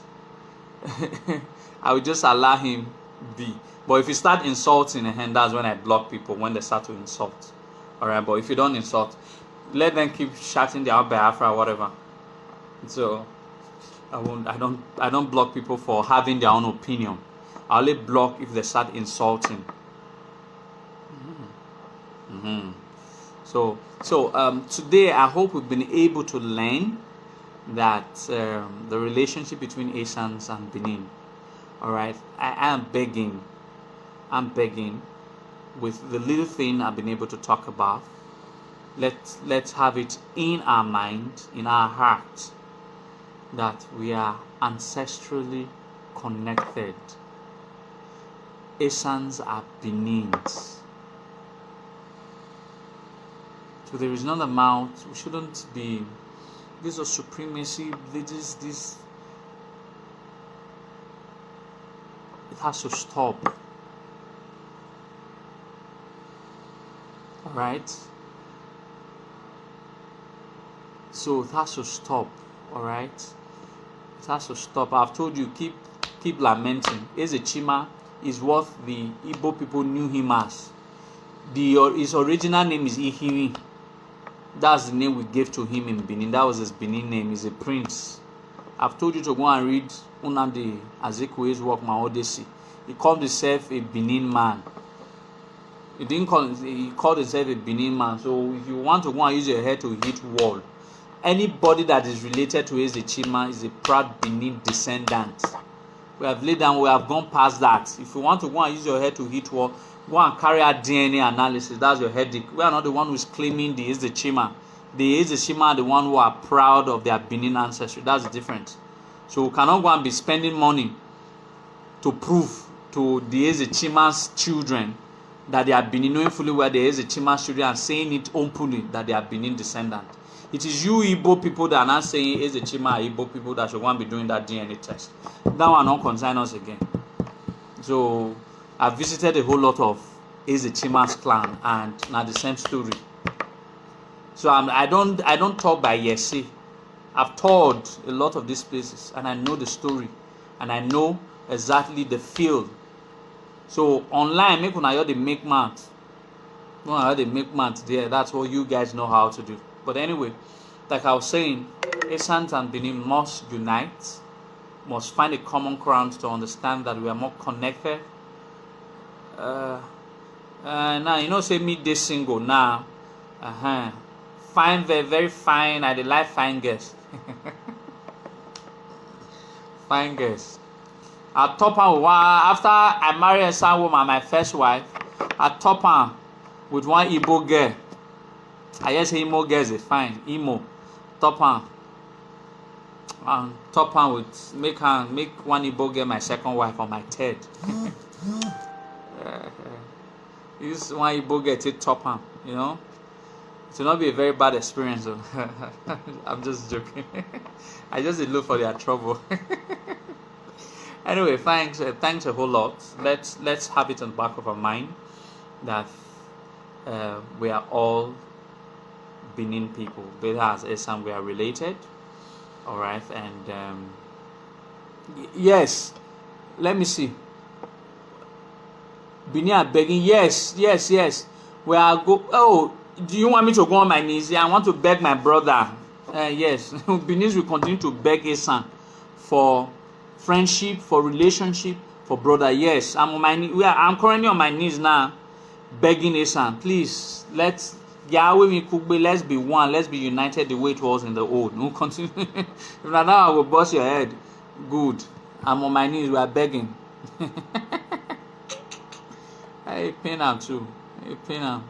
allow him be. But if you start insulting, and that's when I block people, when they start to insult. Alright, but if you don't insult, let them keep shouting their Biafra or whatever. So I don't block people for having their own opinion. I only block if they start insulting. So today I hope we've been able to learn that the relationship between Asians and Benin. All right, I'm begging with the little thing I've been able to talk about. Let's have it in our mind, in our heart, that we are ancestrally connected. Asians are Benins. So there is not amount. We shouldn't be. This is supremacy. This. It has to stop. All right. So it has to stop. All right. It has to stop. I've told you, keep lamenting. Ezechima is what the Igbo people knew him as. His original name is Ihiri. That's the name we gave to him in Benin. That was his Benin name. He's a prince. I've told you to go and read Unade Azekwe's work, My Odyssey. He called himself a Benin man. He didn't call he called himself a Benin man. So if you want to go and use your head to hit wall, anybody that is related to Eze Chima is a proud Benin descendant. We have laid down, we have gone past that. If you want to go and use your head to hit wall, go and carry out DNA analysis. That's your headache. We are not the one who is claiming the Eze Chima. The Eze Chima are the one who are proud of their Benin ancestry. That's the difference. So we cannot go and be spending money to prove to the Eze Chima's children that they are Benin, knowing fully well the Eze Chima's children and saying it openly that they are Benin descendant. It is you Igbo people that are not saying Eze Chima are Igbo people that should want to be doing that DNA test. That one don't concern us again. So I visited a whole lot of Eze Chima's clan and now the same story. So I don't talk by hearsay. I've toured a lot of these places and I know the story and I know exactly the field. So online, make una the make math. They make math there. That's what you guys know how to do. But anyway, like I was saying, Esant and Benin must unite, must find a common ground to understand that we are more connected. Now you know say me this single now. Fine, very, very fine. I like fine girls. Fine girls. I top her with one after I married a son woman, my first wife. I top her with one Igbo girl. I just say Imo girls is fine. Imo. Top her. Top her with make one Igbo girl my second wife or my third. This one Igbo girl take top her, you know. It will not be a very bad experience though. I'm just joking. I just look for their trouble. Anyway, thanks a whole lot. Let's have it on the back of our mind that we are all Benin people. Benin as Esam, we are related. All right, and yes, let me see. Benin are begging. Yes. We are go. Oh, do you want me to go on my knees? Yeah, I want to beg my brother. Yes, Benin will continue to beg Esam for friendship, for relationship, for brother. Yes, I'm on my knees. I'm currently on my knees now, begging Esam, please let's be one. Let's be united the way it was in the old. No continue. If not now, I will bust your head. Good. I'm on my knees. We are begging. I pain am too. I pain am.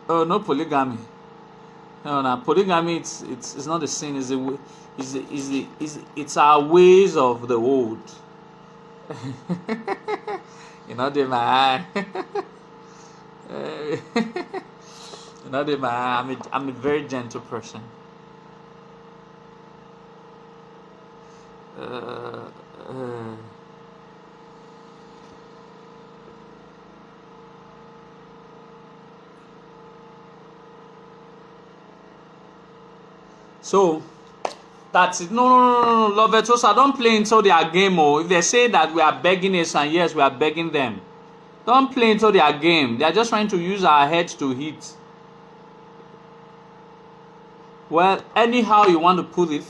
Oh, no polygamy. No, polygamy. It's not a sin. It's our ways of the old. You know, they my eye. You know, they my eye. I'm a very gentle person. So that's it. No, love it. So don't play into their game. Oh, if they say that we are begging us, and yes, we are begging them, don't play into their game. They are just trying to use our heads to hit. Well, anyhow you want to put it,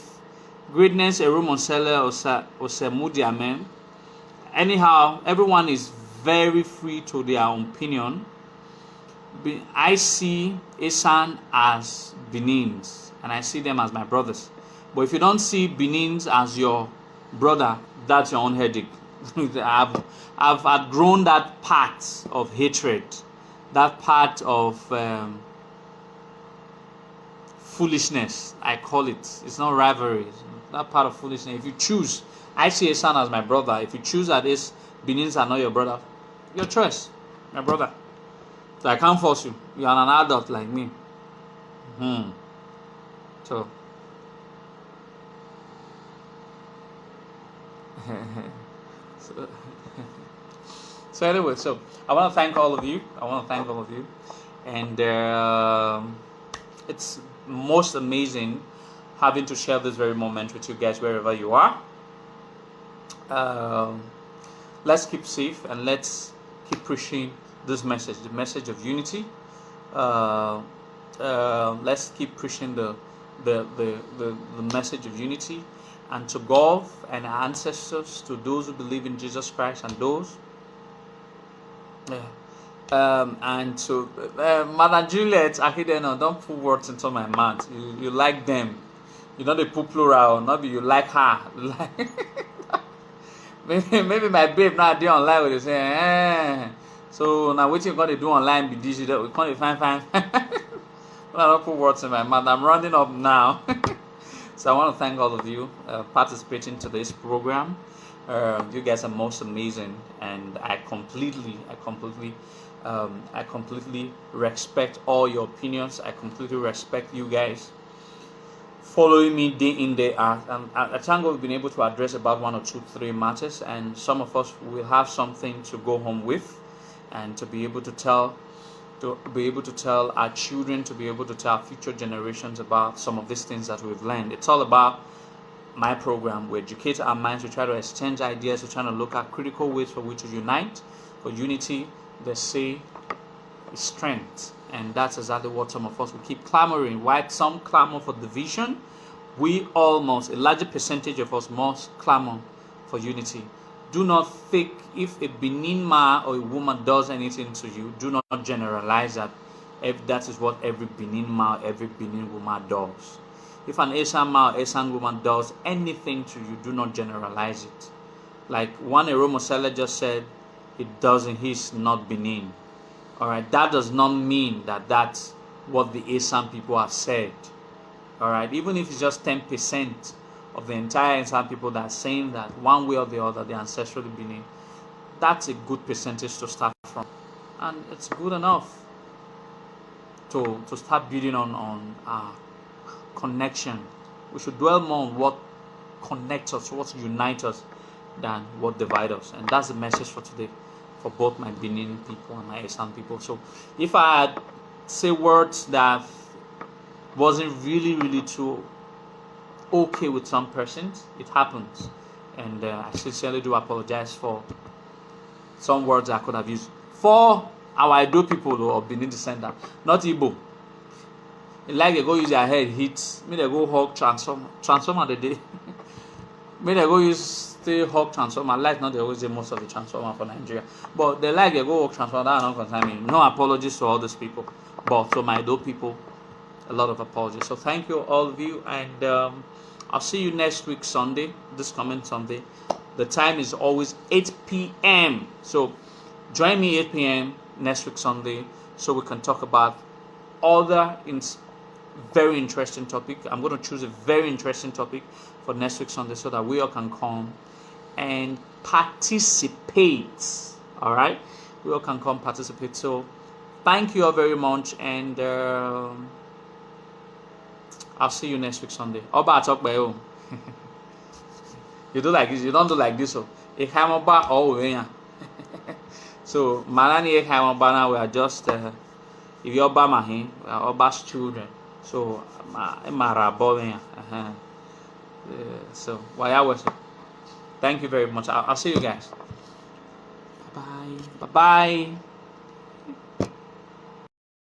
greatness Erumonsele Osemudiamen. Anyhow, everyone is very free to their own opinion. I see Esan as Benins, and I see them as my brothers. But if you don't see Benins as your brother, that's your own headache. I've outgrown that part of hatred, that part of foolishness. I call it. It's not rivalry. That part of foolishness. If you choose, I see Esan as my brother. If you choose that Benins are not your brother, your choice, my brother. So I can't force you. You are an adult like me. So. So anyway, so I want to thank all of you. And it's most amazing having to share this very moment with you guys wherever you are. Let's keep safe and let's keep pushing this message, the message of unity. Let's keep pushing the the message of unity, and to God and our ancestors, to those who believe in Jesus Christ, and those and to Madam Juliet Akideno, don't put words into my mouth. You like them. You know they put plural, not be you like her. maybe my babe now dey online with say, so now what you gonna do online be digital. We can't find. Well, I don't put words in my mouth. I'm rounding up now. So I want to thank all of you participating to this program. You guys are most amazing, and I completely respect all your opinions. I completely respect you guys following me day in day out, and I thank God we've been able to address about 1 or 2, 3 matters, and some of us will have something to go home with, and to be able to tell our children, to be able to tell future generations about some of these things that we've learned. It's all about my program. We educate our minds, we try to exchange ideas, we're trying to look at critical ways for which to unite. For unity, they say, is strength. And that's exactly what some of us will keep clamoring. While some clamor for division, we almost, a larger percentage of us must clamor for unity. Do not think if a Benin man or a woman does anything to you, do not generalize that if that is what every Benin man or every Benin woman does. If an Asian man or Asian woman does anything to you, do not generalize it. Like one Eromosele just said, he's not Benin. Alright, that does not mean that that's what the Asian people have said. Alright, even if it's just 10% of the entire Asian people that are saying that one way or the other they're ancestrally Benin, that's a good percentage to start from. And it's good enough to start building on connection. We should dwell more on what connects us, what unites us, than what divides us. And that's the message for today, for both my Benin people and my Asian people. So if I had say words that wasn't really too okay with some persons, it happens. And I sincerely do apologize for some words I could have used. For our Ido people though, of Benin descendant, not Igbo. Like they go use their head hit, me they go hug transformer the day. Me they go use stay hug transformer. Like not they always say most of the transformer for Nigeria, but they like they go hug transformer. That don't concern me. No apologies to all these people, but to my Ido people, a lot of apologies. So thank you all of you, and I'll see you next week Sunday, this coming Sunday. The time is always 8 p.m. So join me 8 p.m. next week Sunday, so we can talk about other very interesting topic. I'm going to choose a very interesting topic for next week Sunday, so that we all can come and participate. All right, we all can come participate. So thank you all very much, and I'll see you next week Sunday. Oba talk by you. You do like this. You don't do like this. So if I'm about all way. So Malani Oba now we are just if you're Obama here, we are Oba's children. So so why I was. Thank you very much. I'll see you guys. Bye bye. Bye bye.